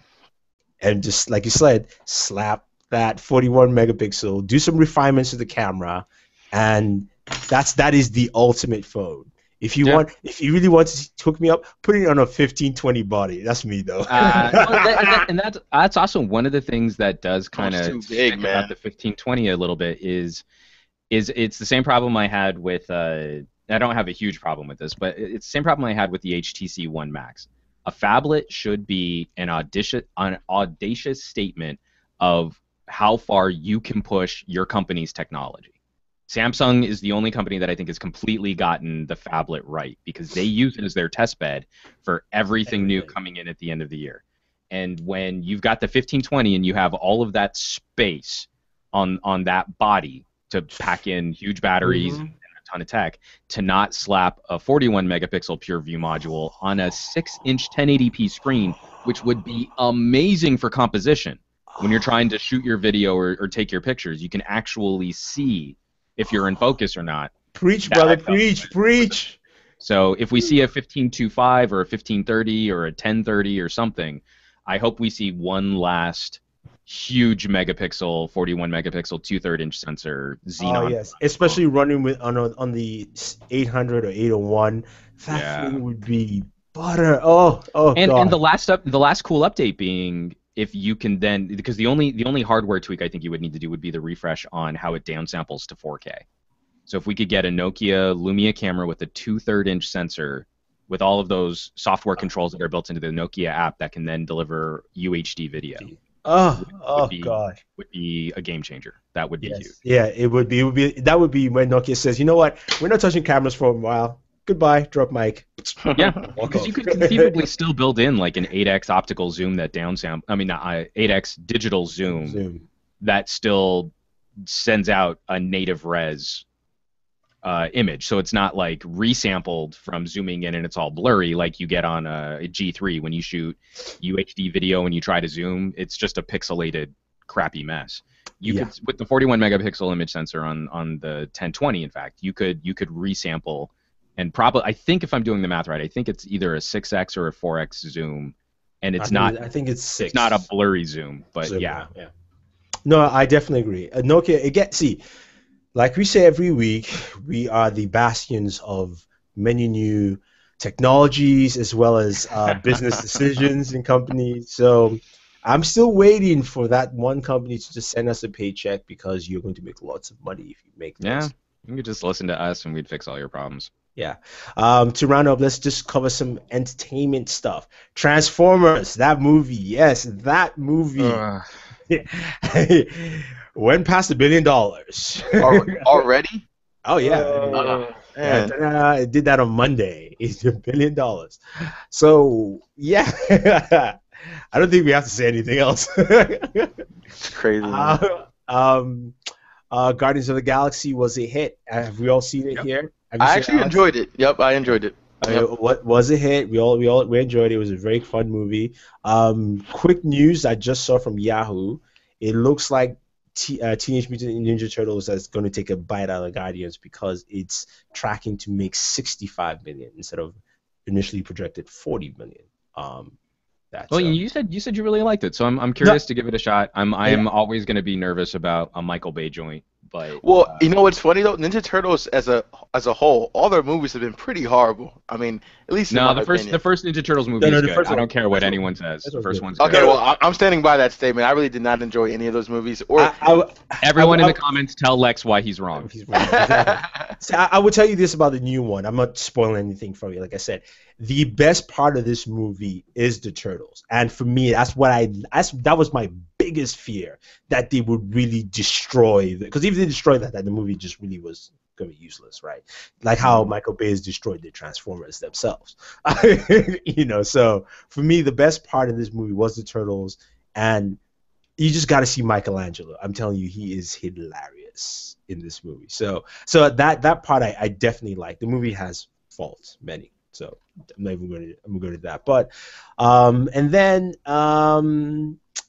and just like you said, slap that 41 megapixel, do some refinements to the camera, and that is the ultimate phone. If you really want to hook me up, put it on a 1520 body. That's me though. And that's also one of the things that does kind of too big, man. about the 1520 a little bit is it's the same problem I had with I don't have a huge problem with this, but it's the same problem I had with the HTC One Max. A phablet should be an audacious statement of how far you can push your company's technology. Samsung is the only company that I think has completely gotten the phablet right because they use it as their test bed for everything new coming in at the end of the year. And when you've got the 1520 and you have all of that space on that body to pack in huge batteries and a ton of tech, to not slap a 41 megapixel pure view module on a 6-inch 1080p screen, which would be amazing for composition. When you're trying to shoot your video or take your pictures, you can actually see if you're in focus or not. Preach, brother, preach. So if we see a 1525 or a 1530 or a 1030 or something, I hope we see one last huge megapixel, 41 megapixel, 2/3 inch sensor xenon. Oh yes, especially running with on the 800 or 801. That thing would be butter. Oh God. And the last cool update being, if you can then, because the only hardware tweak I think you would need to do would be the refresh on how it downsamples to 4K. So if we could get a Nokia Lumia camera with a 2/3 inch sensor with all of those software controls that are built into the Nokia app that can then deliver UHD video. God. Would be a game changer. That would be huge. Yeah, it would be that would be when Nokia says, you know what, we're not touching cameras for a while. Goodbye, drop mic. Yeah, because you could conceivably still build in like an 8x optical zoom that downsample. I mean, not 8x digital zoom that still sends out a native res image. So it's not like resampled from zooming in and it's all blurry like you get on a G3 when you shoot UHD video and you try to zoom. It's just a pixelated, crappy mess. You could, with the 41 megapixel image sensor on the 1020, in fact, you could resample. And probably, I think if I'm doing the math right, I think it's either a 6x or a 4x zoom, and it's not. I think it's 6. It's not a blurry zoom, but yeah. No, I definitely agree. Nokia, like we say every week, we are the bastions of many new technologies as well as business decisions in companies. So I'm still waiting for that one company to just send us a paycheck because you're going to make lots of money if you make this. Yeah, you could just listen to us and we'd fix all your problems. Yeah. To round up, let's just cover some entertainment stuff. Transformers, that movie. Yes, that movie. Went past $1 billion. Already? Oh, yeah. It did that on Monday. It's $1 billion. So, yeah. I don't think we have to say anything else. It's crazy. Guardians of the Galaxy was a hit. Have we all seen it here? I actually enjoyed it. Yep, I enjoyed it. What was a hit? We enjoyed it. It was a very fun movie. Quick news I just saw from Yahoo. It looks like Teenage Mutant Ninja Turtles is going to take a bite out of Guardians because it's tracking to make 65 million instead of initially projected 40 million. You said you really liked it, so I'm curious to give it a shot. I am always going to be nervous about a Michael Bay joint. But, you know what's funny though? Ninja Turtles as a whole, all their movies have been pretty horrible. I mean, at least the first Ninja Turtles movie is good. I don't care what anyone says. The first one's good. Okay, well, I'm standing by that statement. I really did not enjoy any of those movies. Everyone in the comments tell Lex why he's wrong. So I would tell you this about the new one. I'm not spoiling anything from you. Like I said, the best part of this movie is the turtles, and for me, that was my biggest fear, that they would really destroy because if they destroyed that, the movie just really was going to be useless, right? Like how Michael Bay has destroyed the Transformers themselves. So for me, the best part of this movie was the turtles, and you just got to see Michelangelo. I'm telling you, he is hilarious in this movie. So that part I definitely like. The movie has faults, many. So I'm not even going to go to that. But and then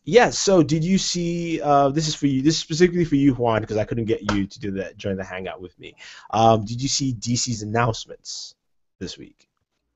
yeah. So did you see? This is for you. This is specifically for you, Juan, because I couldn't get you to do that during the hangout with me. Did you see DC's announcements this week?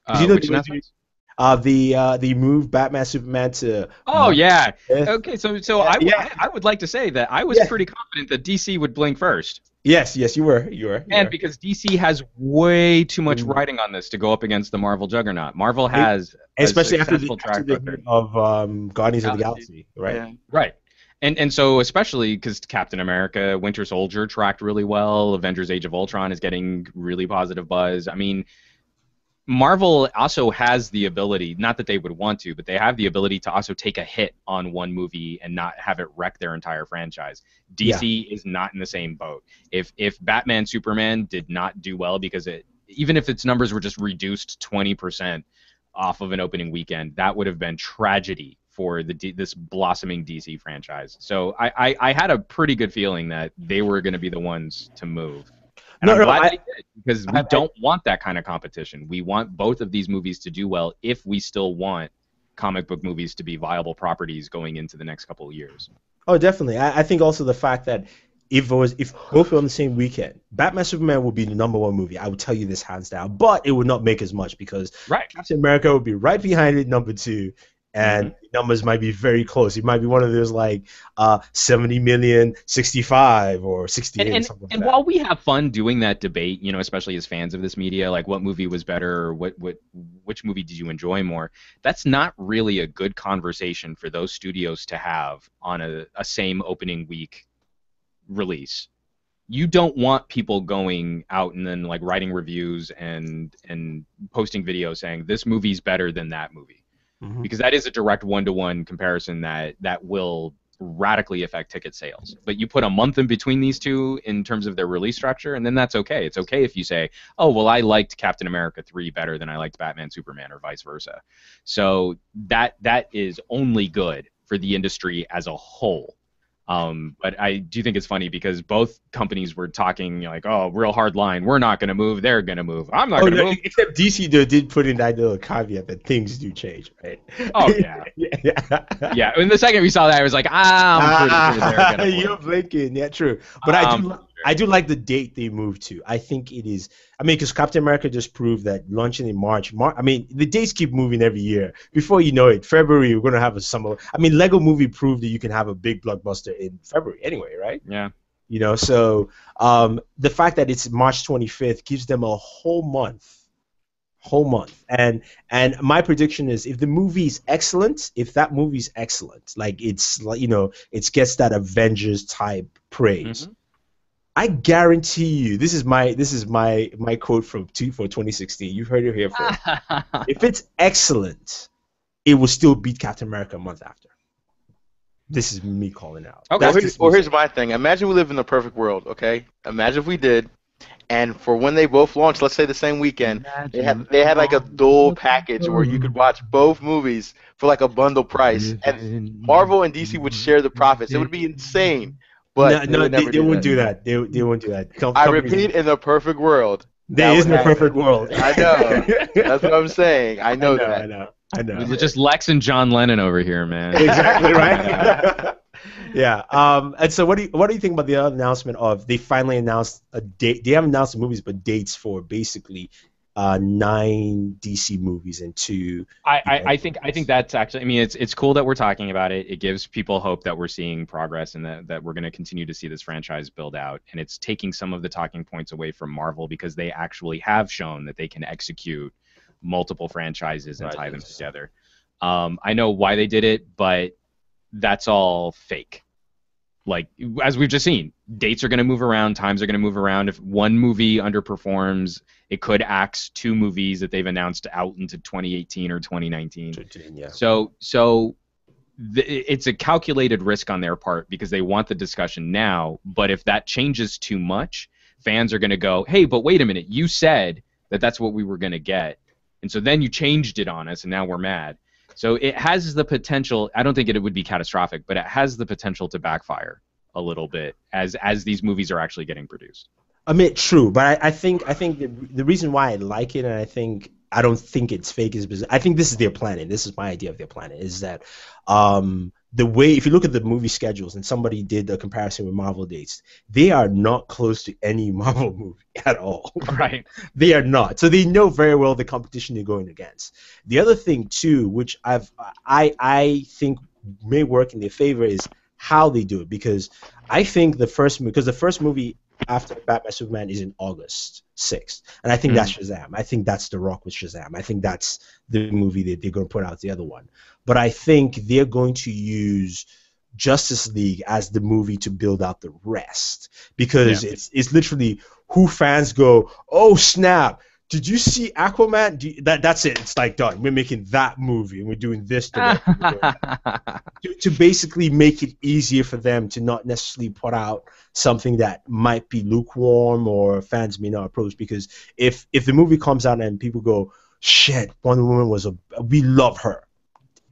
'Cause you know Which announcements? they moved Batman Superman to Oh March yeah. 5th. Okay, so Yeah. I would like to say that I was Yeah. pretty confident that DC would blink first. Yes, you were. And because DC has way too much Mm. writing on this to go up against the Marvel juggernaut. Marvel has a Especially after successful after track the record. hit of Guardians of the Galaxy. Galaxy, right? Yeah. Right. And so especially because Captain America, Winter Soldier tracked really well. Avengers: Age of Ultron is getting really positive buzz. I mean, Marvel also has the ability, not that they would want to, but they have the ability to also take a hit on one movie and not have it wreck their entire franchise. DC is not in the same boat. If Batman Superman did not do well because even if its numbers were just reduced 20% off of an opening weekend, that would have been tragedy for this blossoming DC franchise. So I had a pretty good feeling that they were going to be the ones to move. And I'm glad they did, because we don't want that kind of competition. We want both of these movies to do well if we still want comic book movies to be viable properties going into the next couple of years. Oh, definitely. I think also the fact that if both were on the same weekend, Batman Superman would be the #1 movie. I would tell you this hands down, but it would not make as much because Captain America would be right behind it, #2. And the numbers might be very close. It might be one of those like 70 million, 65, or 68, something like that. And while we have fun doing that debate, especially as fans of this media, like what movie was better, or which movie did you enjoy more, that's not really a good conversation for those studios to have on a same opening week release. You don't want people going out and then like writing reviews and posting videos saying this movie's better than that movie. Because that is a direct one-to-one comparison that will radically affect ticket sales. But you put a month in between these two in terms of their release structure, and then that's okay. It's okay if you say, oh, well, I liked Captain America 3 better than I liked Batman Superman, or vice versa. So that is only good for the industry as a whole. But I do think it's funny because both companies were talking like, oh, real hard line. We're not going to move. They're going to move. I'm not going to move. Except DC did put in that little caveat that things do change, right? Oh, yeah. Yeah. And the second we saw that, I was like, I'm pretty sure they're going to move. You're blinking. Yeah, true. But I do like the date they moved to. I think it is. I mean, because Captain America just proved that launching in March. I mean, the dates keep moving every year. Before you know it, February we're gonna have a summer. I mean, Lego Movie proved that you can have a big blockbuster in February anyway, right? Yeah. So the fact that it's March 25th gives them a whole month. And my prediction is if the movie is excellent, like it gets that Avengers type praise. I guarantee you, this is my quote for 2016. You heard it here first. If it's excellent, it will still beat Captain America a month after. This is me calling out. Okay. Here's my thing. Imagine we live in a perfect world. Okay. Imagine if we did, and for when they both launched, let's say the same weekend, they had like a dual package where you could watch both movies for like a bundle price, and Marvel and DC would share the profits. It would be insane. But no, they won't do that. They won't do that. I repeat, in the perfect world. There isn't a perfect world. I know. That's what I'm saying. I know that. I know. It's just Lex and John Lennon over here, man. Exactly right. Yeah. And so, what do you think about the other announcement of they finally announced a date? They haven't announced the movies, but dates for basically 9 DC movies and 2. I think that's actually. I mean, it's cool that we're talking about it. It gives people hope that we're seeing progress and that we're going to continue to see this franchise build out. And it's taking some of the talking points away from Marvel because they actually have shown that they can execute multiple franchises and tie them together. I know why they did it, but that's all fake. Like, as we've just seen, dates are going to move around, times are going to move around. If one movie underperforms, it could axe 2 movies that they've announced out into 2018 or 2019. Yeah. So it's a calculated risk on their part because they want the discussion now. But if that changes too much, fans are going to go, hey, but wait a minute, you said that that's what we were going to get. And so then you changed it on us, and now we're mad. So it has the potential. I don't think it would be catastrophic, but it has the potential to backfire a little bit as these movies are actually getting produced. I mean, true, but I think the reason why I like it, and I think I don't think it's fake. I think this is their planning. This is my idea of their planning. Is that the way, if you look at the movie schedules, and somebody did a comparison with Marvel dates, they are not close to any Marvel movie at all. Right. They are not. So they know very well the competition they're going against. The other thing too, which I think may work in their favor, is how they do it, because I think the first movie after Batman Superman is in August 6th, and I think that's Shazam. I think that's The Rock with Shazam. I think that's the movie that they're going to put out, the other one. But I think they're going to use Justice League as the movie to build out the rest, because it's literally who fans go, oh snap, did you see Aquaman? That's it. It's like done. We're making that movie, and we're doing this to basically make it easier for them to not necessarily put out something that might be lukewarm or fans may not approach. Because if the movie comes out and people go, shit, Wonder Woman we love her,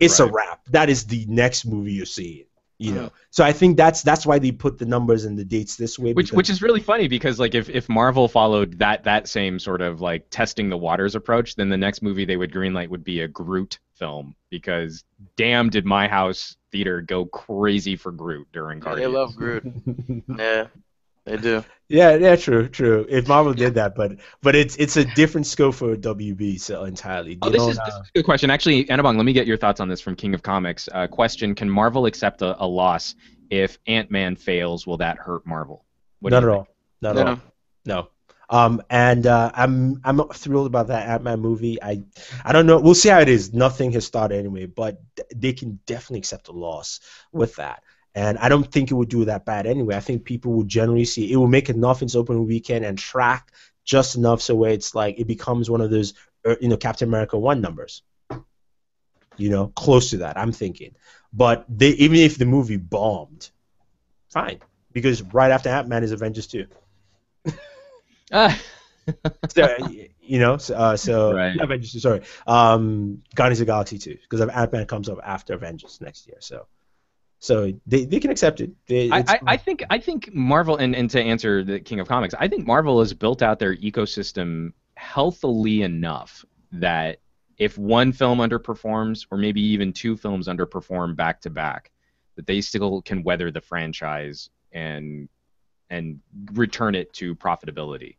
it's a wrap. That is the next movie you're seeing. You know, so I think that's why they put the numbers and the dates this way. Which is really funny, because like if Marvel followed that same sort of like testing the waters approach, then the next movie they would greenlight would be a Groot film, because damn did my house theater go crazy for Groot during Guardians. They love Groot. Yeah, they do. Yeah, true. If Marvel did that, but it's a different scope for WB, so entirely. This is a good question. Actually, Anabong, let me get your thoughts on this from King of Comics. Question: can Marvel accept a loss if Ant-Man fails? Will that hurt Marvel? Not at all. No. And I'm thrilled about that Ant-Man movie. I don't know. We'll see how it is. Nothing has started anyway, but they can definitely accept a loss with that. And I don't think it would do that bad anyway. I think people will generally see it will make enough in its opening weekend and track just enough so where it's like it becomes one of those, Captain America 1 numbers. Close to that, I'm thinking. But even if the movie bombed, fine, because right after Ant-Man is Avengers 2. So right. Avengers 2, sorry. Guardians of the Galaxy 2, because Ant-Man comes up after Avengers next year. So they can accept it. I think Marvel, and to answer the King of Comics, I think Marvel has built out their ecosystem healthily enough that if one film underperforms, or maybe even two films underperform back to back, that they still can weather the franchise and return it to profitability.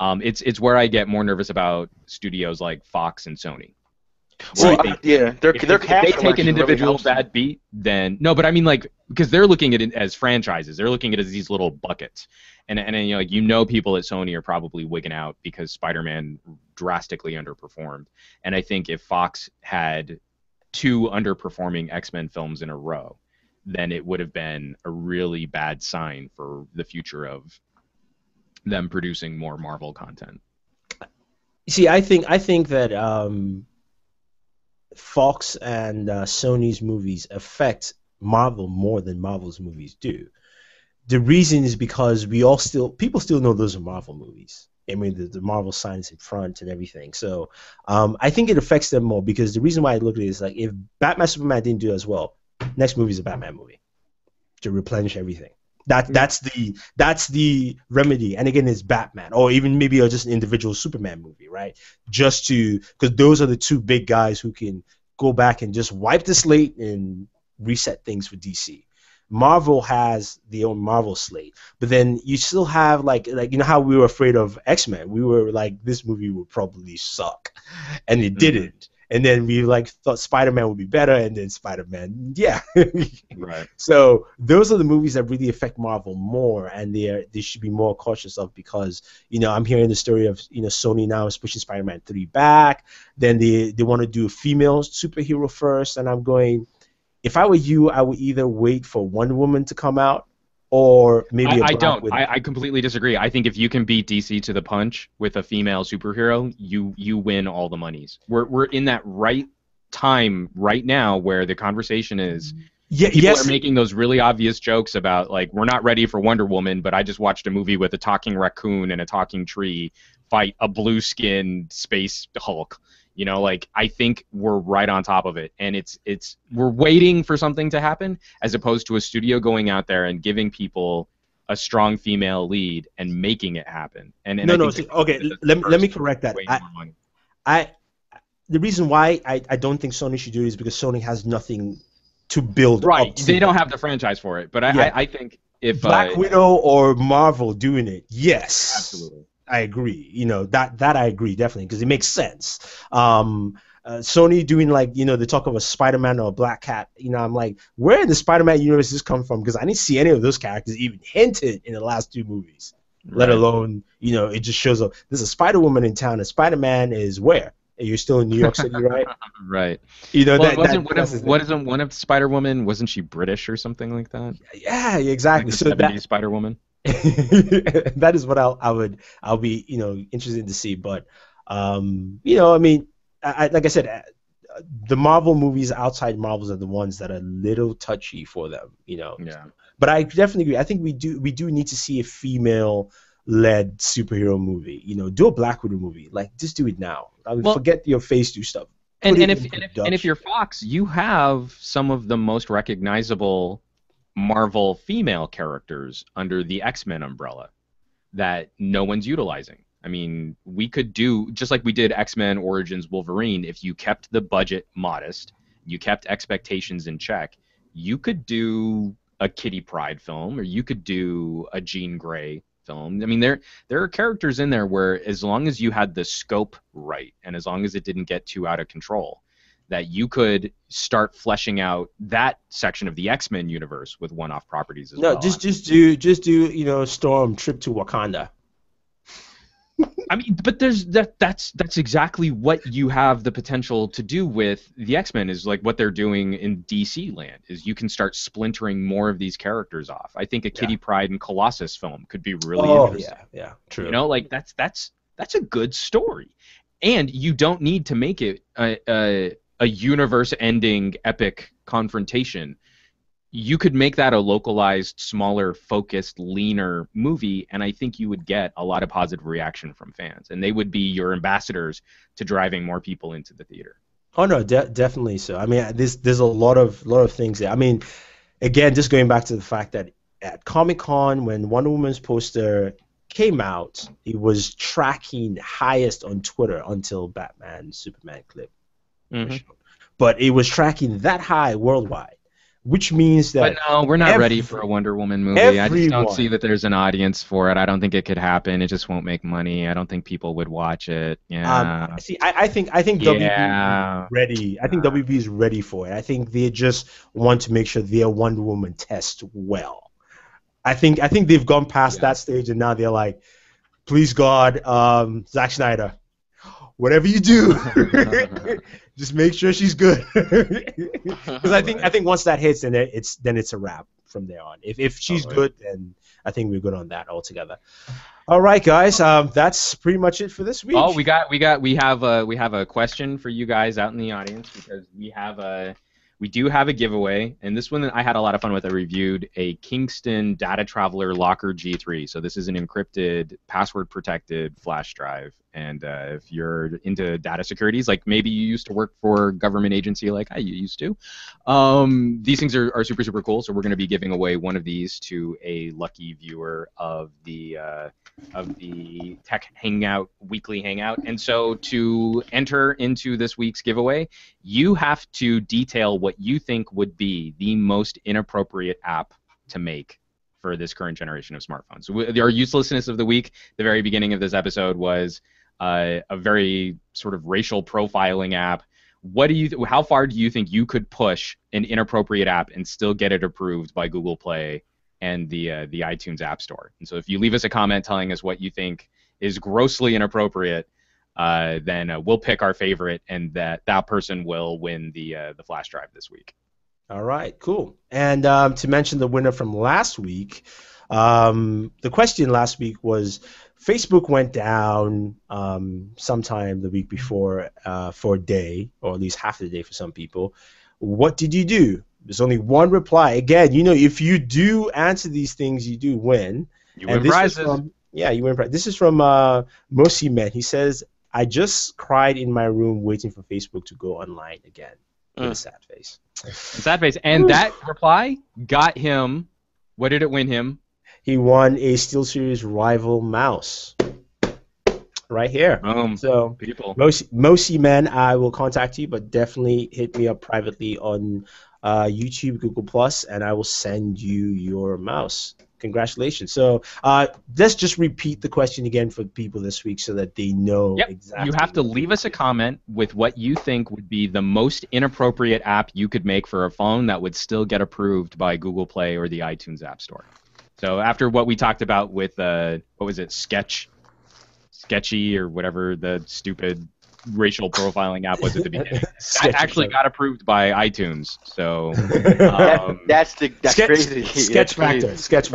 It's where I get more nervous about studios like Fox and Sony. Well, if they take an individual bad beat, then no. But I mean, like, because they're looking at it as franchises, they're looking at it as these little buckets, and people at Sony are probably wigging out because Spider-Man drastically underperformed. And I think if Fox had two underperforming X-Men films in a row, then it would have been a really bad sign for the future of them producing more Marvel content. See, I think that Fox and Sony's movies affect Marvel more than Marvel's movies do. The reason is because people still know those are Marvel movies. I mean, the Marvel sign is in front and everything. So I think it affects them more, because the reason why I look at it is like, if Batman Superman didn't do as well, next movie is a Batman movie to replenish everything. That's the remedy. And again, it's Batman, or even maybe just an individual Superman movie, right? Just because those are the two big guys who can go back and just wipe the slate and reset things for DC. Marvel has their own Marvel slate, but then you still have like how we were afraid of X-Men. We were like, this movie would probably suck, and it didn't. And then we thought Spider-Man would be better, and then Spider-Man, yeah. Right. So those are the movies that really affect Marvel more, and they should be more cautious of, because I'm hearing the story of Sony now is pushing Spider-Man 3 back. Then they want to do a female superhero first, and I'm going, if I were you, I would either wait for Wonder Woman to come out, or maybe I completely disagree. I think if you can beat DC to the punch with a female superhero, you win all the monies. We're in that right time right now where the conversation is people are making those really obvious jokes about, like, we're not ready for Wonder Woman, but I just watched a movie with a talking raccoon and a talking tree fight a blue-skinned space Hulk. I think we're right on top of it, and we're waiting for something to happen, as opposed to a studio going out there and giving people a strong female lead and making it happen. And okay, let me correct that. the reason why I don't think Sony should do it is because Sony has nothing to build Right. up to. They don't have the franchise for it. But I think if Black Widow or Marvel doing it, yes, absolutely. I agree. That I agree definitely because it makes sense. Sony doing like the talk of a Spider-Man or a Black Cat. I'm like, where in the Spider-Man universe does this come from? Because I didn't see any of those characters even hinted in the last 2 movies. Let alone it just shows up. There's a Spider-Woman in town, and Spider-Man is where? You're still in New York City, right? Right. Wasn't one of Spider-Woman, wasn't she British or something like that? Yeah, exactly. Like the 70s Spider-Woman. That is what I'll be interested to see. But I mean, like I said, the Marvel movies outside Marvels are the ones that are a little touchy for them. Yeah. But I definitely agree. I think we do need to see a female-led superhero movie. Do a Black Widow movie. Like, just do it now. Forget your phase 2 stuff. And if you're Fox, you have some of the most recognizable Marvel female characters under the X-Men umbrella that no one's utilizing. I mean, we could do, just like we did X-Men Origins Wolverine, if you kept the budget modest, you kept expectations in check, you could do a Kitty Pryde film, or you could do a Jean Grey film. I mean, there are characters in there where, as long as you had the scope right, and as long as it didn't get too out of control, that you could start fleshing out that section of the X-Men universe with one-off properties as well. No, just do Storm trip to Wakanda. I mean, but that's exactly what you have the potential to do with the X-Men, is like what they're doing in DC land, is you can start splintering more of these characters off. I think a Kitty Pryde and Colossus film could be really interesting. Yeah, true. Like that's a good story. And you don't need to make it a universe-ending epic confrontation. You could make that a localized, smaller, focused, leaner movie, and I think you would get a lot of positive reaction from fans, and they would be your ambassadors to driving more people into the theater. Oh no, definitely so. I mean, there's a lot of things there. I mean, again, just going back to the fact that at Comic-Con, when Wonder Woman's poster came out, it was tracking highest on Twitter until Batman Superman clip. Mm-hmm. But it was tracking that high worldwide. Which means that. But no, we're not ready for a Wonder Woman movie. I just don't see that there's an audience for it. I don't think it could happen. It just won't make money. I don't think people would watch it. Yeah. I think WB is ready. I think WB is ready for it. I think they just want to make sure their Wonder Woman tests well. I think they've gone past that stage, and now they're like, please God, Zack Snyder, whatever you do, just make sure she's good. Because I think once that hits, then it's a wrap from there on. If she's good, then I think we're good on that altogether. All right, guys, that's pretty much it for this week. Oh, we have a question for you guys out in the audience, because we do have a giveaway, and this one I had a lot of fun with. I reviewed a Kingston Data Traveler Locker G3. So this is an encrypted, password-protected flash drive. And if you're into data securities, like maybe you used to work for a government agency like I used to, these things are super, super cool. So we're going to be giving away one of these to a lucky viewer of the Tech Hangout Weekly Hangout. And so to enter into this week's giveaway, you have to detail what you think would be the most inappropriate app to make for this current generation of smartphones. So our uselessness of the week, the very beginning of this episode, was a very sort of racial profiling app. How far do you think you could push an inappropriate app and still get it approved by Google Play and the iTunes App Store? And so if you leave us a comment telling us what you think is grossly inappropriate, then we'll pick our favorite, and that person will win the flash drive this week. All right, cool. And to mention the winner from last week, the question last week was, Facebook went down sometime the week before for a day, or at least half the day for some people. What did you do? There's only one reply. Again, if you do answer these things, you do win. You win prizes. You win prizes. This is from Mercy Man. He says, I just cried in my room waiting for Facebook to go online again. With a sad face. Sad face. And that reply got him, what did it win him? He won a SteelSeries Rival mouse. right here. So, People. Mosi man, I will contact you, but definitely hit me up privately on YouTube, Google Plus, and I will send you your mouse. Congratulations. So let's just repeat the question again for people this week so that they know Yep. exactly. You have to leave us a comment with what you think would be the most inappropriate app you could make for a phone that would still get approved by Google Play or the iTunes App Store. So after what we talked about with, what was it, Sketchy or whatever the stupid racial profiling app was at the beginning. That actually got approved by iTunes. So that's crazy. Sketch Factor. Sketch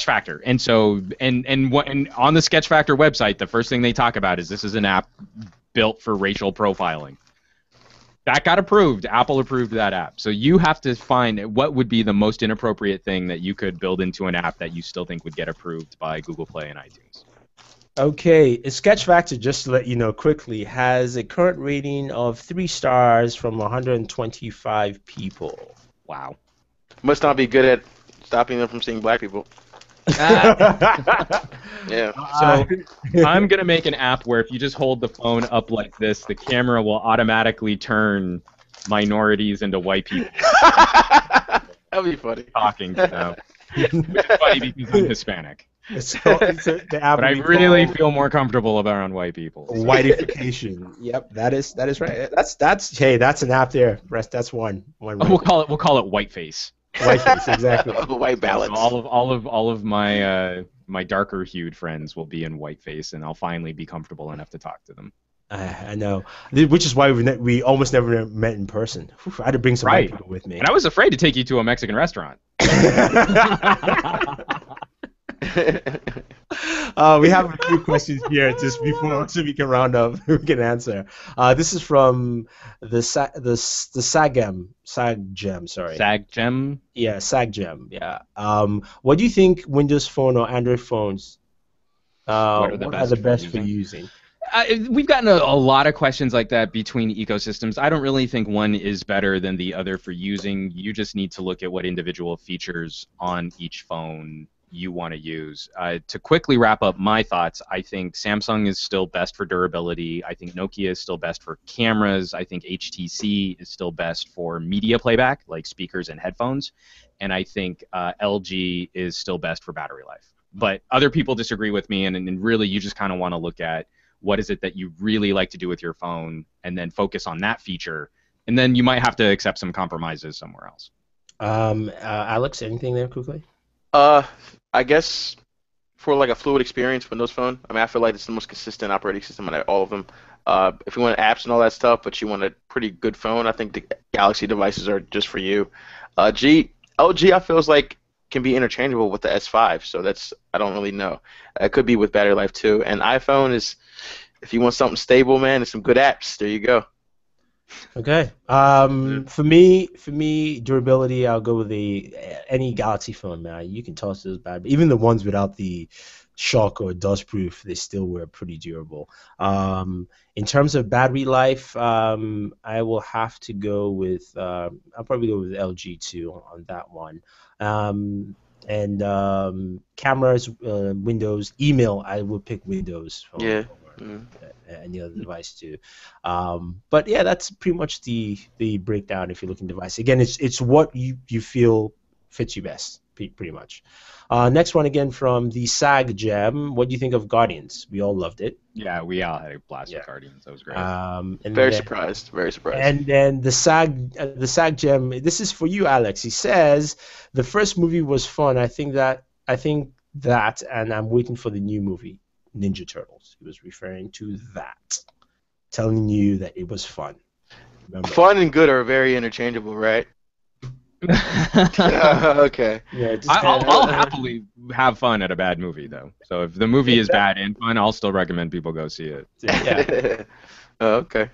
Factor. And so and on the Sketch Factor website, the first thing they talk about is this is an app built for racial profiling. That got approved. Apple approved that app. So you have to find what would be the most inappropriate thing that you could build into an app that you still think would get approved by Google Play and iTunes. Okay, Sketch Factor, just to let you know quickly, has a current rating of 3 stars from 125 people. Wow. Must not be good at stopping them from seeing black people. Yeah. So I'm going to make an app where if you just hold the phone up like this, the camera will automatically turn minorities into white people. That'd be funny. Talking to them. Which is funny because I'm Hispanic. But I really feel more comfortable around white people. Whiteification. Yep, that is right. That's an app there. That's one. We'll call it whiteface. Whiteface, exactly. White balance. So all of my my darker hued friends will be in whiteface, and I'll finally be comfortable enough to talk to them. I know, which is why we almost never met in person. I had to bring some white people with me. And I was afraid to take you to a Mexican restaurant. We have a few questions here just before so we can round up. We can answer. This is from the Saggem. Sorry. Saggem. Yeah, Saggem. Yeah. What do you think Windows Phone or Android phones? What are the best for using? We've gotten a lot of questions like that between ecosystems. I don't really think one is better than the other for using. You just need to look at what individual features on each phone you want to use. To quickly wrap up my thoughts, I think Samsung is still best for durability. I think Nokia is still best for cameras. I think HTC is still best for media playback, like speakers and headphones. And I think LG is still best for battery life. But other people disagree with me, and really you just kind of want to look at what is it that you really like to do with your phone and then focus on that feature. And then you might have to accept some compromises somewhere else. Alex, anything there quickly? I guess for like a fluid experience Windows Phone, I mean, I feel like it's the most consistent operating system out of all of them. If you want apps and all that stuff, but you want a pretty good phone, I think the Galaxy devices are just for you. LG, I feels like can be interchangeable with the S5, so I don't really know. It could be with battery life too. And iPhone is, if you want something stable, man, and some good apps, there you go. Okay. For me, durability, I'll go with any Galaxy phone, man. You can toss those bad, but even the ones without the shock or dust proof, they still were pretty durable. In terms of battery life, I will have to go with I'll probably go with LG too on that one. And cameras, Windows, email, I would pick Windows phone. Yeah. Any other device too. But yeah, that's pretty much the breakdown if you're looking device. Again, it's what you feel fits you best, pretty much. Next one again from the SAG Gem. What do you think of Guardians? We all loved it. Yeah, we all had a blast with Guardians. That was great. Very surprised. And then the SAG Gem. This is for you, Alex. He says the first movie was fun. I think that, and I'm waiting for the new movie, Ninja Turtles. He was referring to that, telling you that it was fun. Remember? Fun and good are very interchangeable, right? Okay. Yeah, I'll happily have fun at a bad movie, though. So if the movie is bad and fun, I'll still recommend people go see it. Yeah. Okay.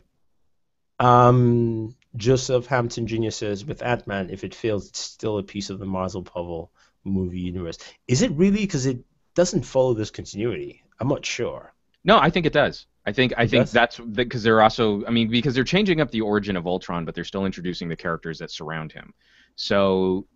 Joseph Hampton Jr. says, with Ant-Man, if it fails, it's still a piece of the Marvel Puzzle movie universe. Is it really? Because it doesn't follow this continuity. I'm not sure. No, I think it does. I think that's because they're also, because they're changing up the origin of Ultron, but they're still introducing the characters that surround him. So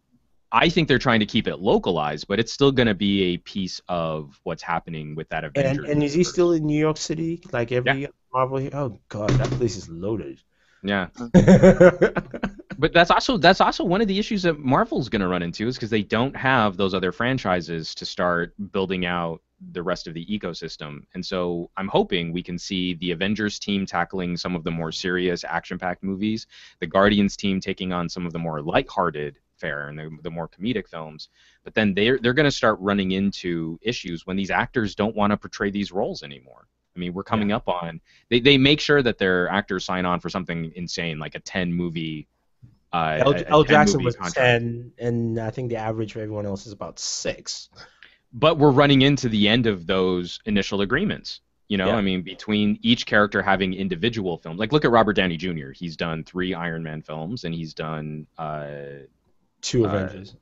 I think they're trying to keep it localized, but it's still going to be a piece of what's happening with that Avengers And is he universe. still in New York City like Yeah. every Marvel? Oh God, that place is loaded. Yeah. But that's also one of the issues that Marvel's going to run into is because they don't have those other franchises to start building out the rest of the ecosystem. And so I'm hoping we can see the Avengers team tackling some of the more serious action-packed movies, the Guardians team taking on some of the more lighthearted fare and the more comedic films. But then they're going to start running into issues when these actors don't want to portray these roles anymore. I mean, we're coming up on they make sure that their actors sign on for something insane like a 10 movie L. Jackson was contract. 10, and I think the average for everyone else is about 6. But we're running into the end of those initial agreements. You know, Yeah. I mean, between each character having individual films. Like, look at Robert Downey Jr. He's done 3 Iron Man films, and he's done 2 Avengers.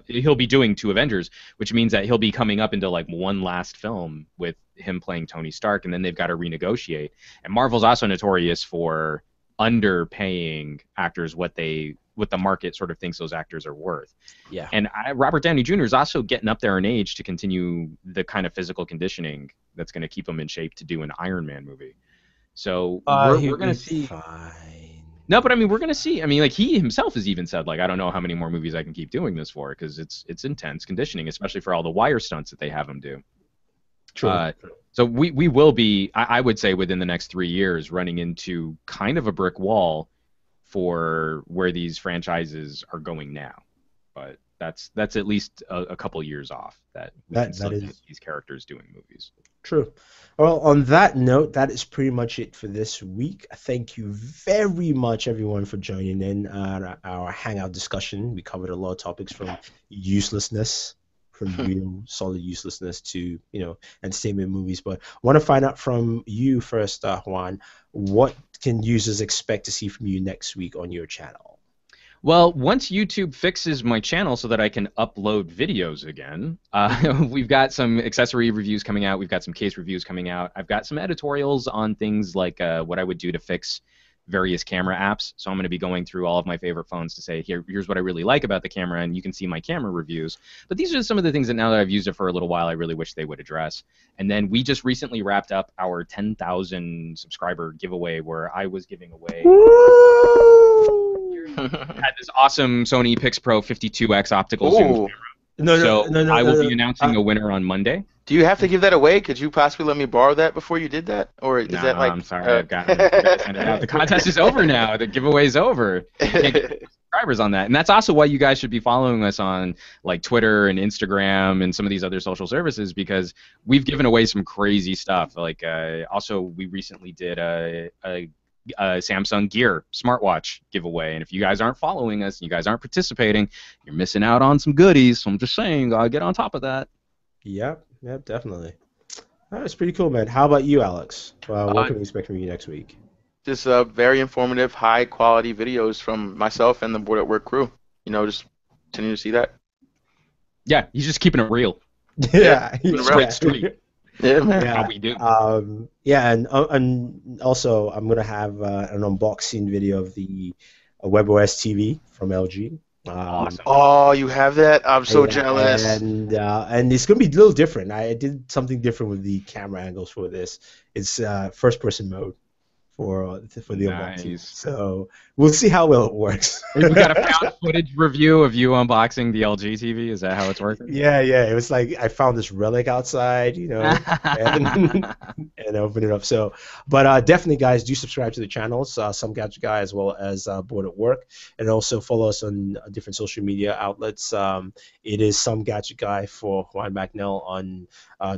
he'll be doing 2 Avengers, which means that he'll be coming up into like one last film with him playing Tony Stark, and then they've got to renegotiate. And Marvel's also notorious for underpaying actors what the market sort of thinks those actors are worth. Yeah. And Robert Downey Jr. is also getting up there in age to continue the kind of physical conditioning that's going to keep him in shape to do an Iron Man movie. So we're going to see. Fine. No, but I mean, we're going to see. I mean, like he himself has even said, like, I don't know how many more movies I can keep doing this for because it's intense conditioning, especially for all the wire stunts that they have him do. True. So we will be, I would say, within the next 3 years, running into kind of a brick wall for where these franchises are going now. But that's at least a couple years off that we can still get these characters doing movies. True. Well, on that note, that is pretty much it for this week. Thank you very much, everyone, for joining in our hangout discussion. We covered a lot of topics from uselessness, from real solid uselessness to, entertainment movies. But I want to find out from you first, Juan, what can users expect to see from you next week on your channel? Well, once YouTube fixes my channel so that I can upload videos again, we've got some accessory reviews coming out. We've got some case reviews coming out. I've got some editorials on things like what I would do to fix various camera apps. So I'm going to be going through all of my favorite phones to say, here's what I really like about the camera, and you can see my camera reviews. But these are some of the things that now that I've used it for a little while, I really wish they would address. And then we just recently wrapped up our 10,000 subscriber giveaway where I was giving away... had this awesome Sony PixPro 52X optical zoom camera. No, I will be announcing a winner on Monday. Do you have to give that away? Could you possibly let me borrow that before you did that? Or is that like... I'm sorry, I've got to send it out. The contest is over now. The giveaway's over. You can't get subscribers on that. And that's also why you guys should be following us on like Twitter and Instagram and some of these other social services, because we've given away some crazy stuff. Like also, we recently did a Samsung Gear smartwatch giveaway, and if you guys aren't following us and you guys aren't participating, you're missing out on some goodies. So I'm just saying, gotta get on top of that. Yep, definitely. That's pretty cool, man. How about you, Alex? What can we expect from you next week? Just very informative, high quality videos from myself and the Board at Work crew. Just continue to see that. Yeah, he's just keeping it real. Yeah, straight street. Yeah, man. How we do. And also I'm gonna have an unboxing video of the WebOS TV from LG. Awesome. Oh, you have that? I'm so jealous. And it's gonna be a little different. I did something different with the camera angles for this. It's first-person mode for the unboxing. So we'll see how well it works. We got a found footage review of you unboxing the LG TV. Is that how it's working? Yeah. It was like I found this relic outside, and opened it up. So, but definitely, guys, do subscribe to the channels, Some Gadget Guy as well as Board at Work, and also follow us on different social media outlets. It is Some Gadget Guy for Juan Bagnell on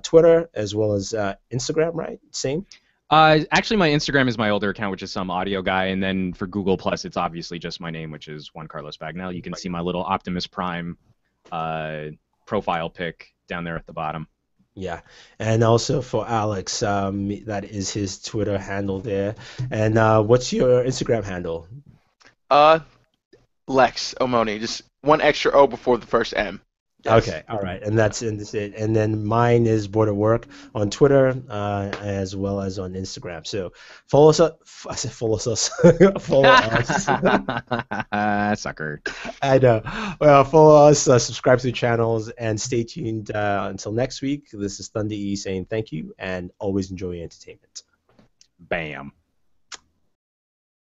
Twitter as well as Instagram, right? Same. Actually, my Instagram is my older account, which is Some Audio Guy, and then for Google Plus, it's obviously just my name, which is Juan Carlos Bagnell. You can see my little Optimus Prime profile pic down there at the bottom. Yeah, and also for Alex, that is his Twitter handle there. And what's your Instagram handle? Lex Omoni, just one extra O before the first M. Yes. Okay, all right, and that's it. And then mine is Board at Work on Twitter, as well as on Instagram. So follow us. I said follow us. Follow us. Sucker. I know. Well, follow us, subscribe to the channels, and stay tuned until next week. This is Thunder E saying thank you, and always enjoy your entertainment. Bam.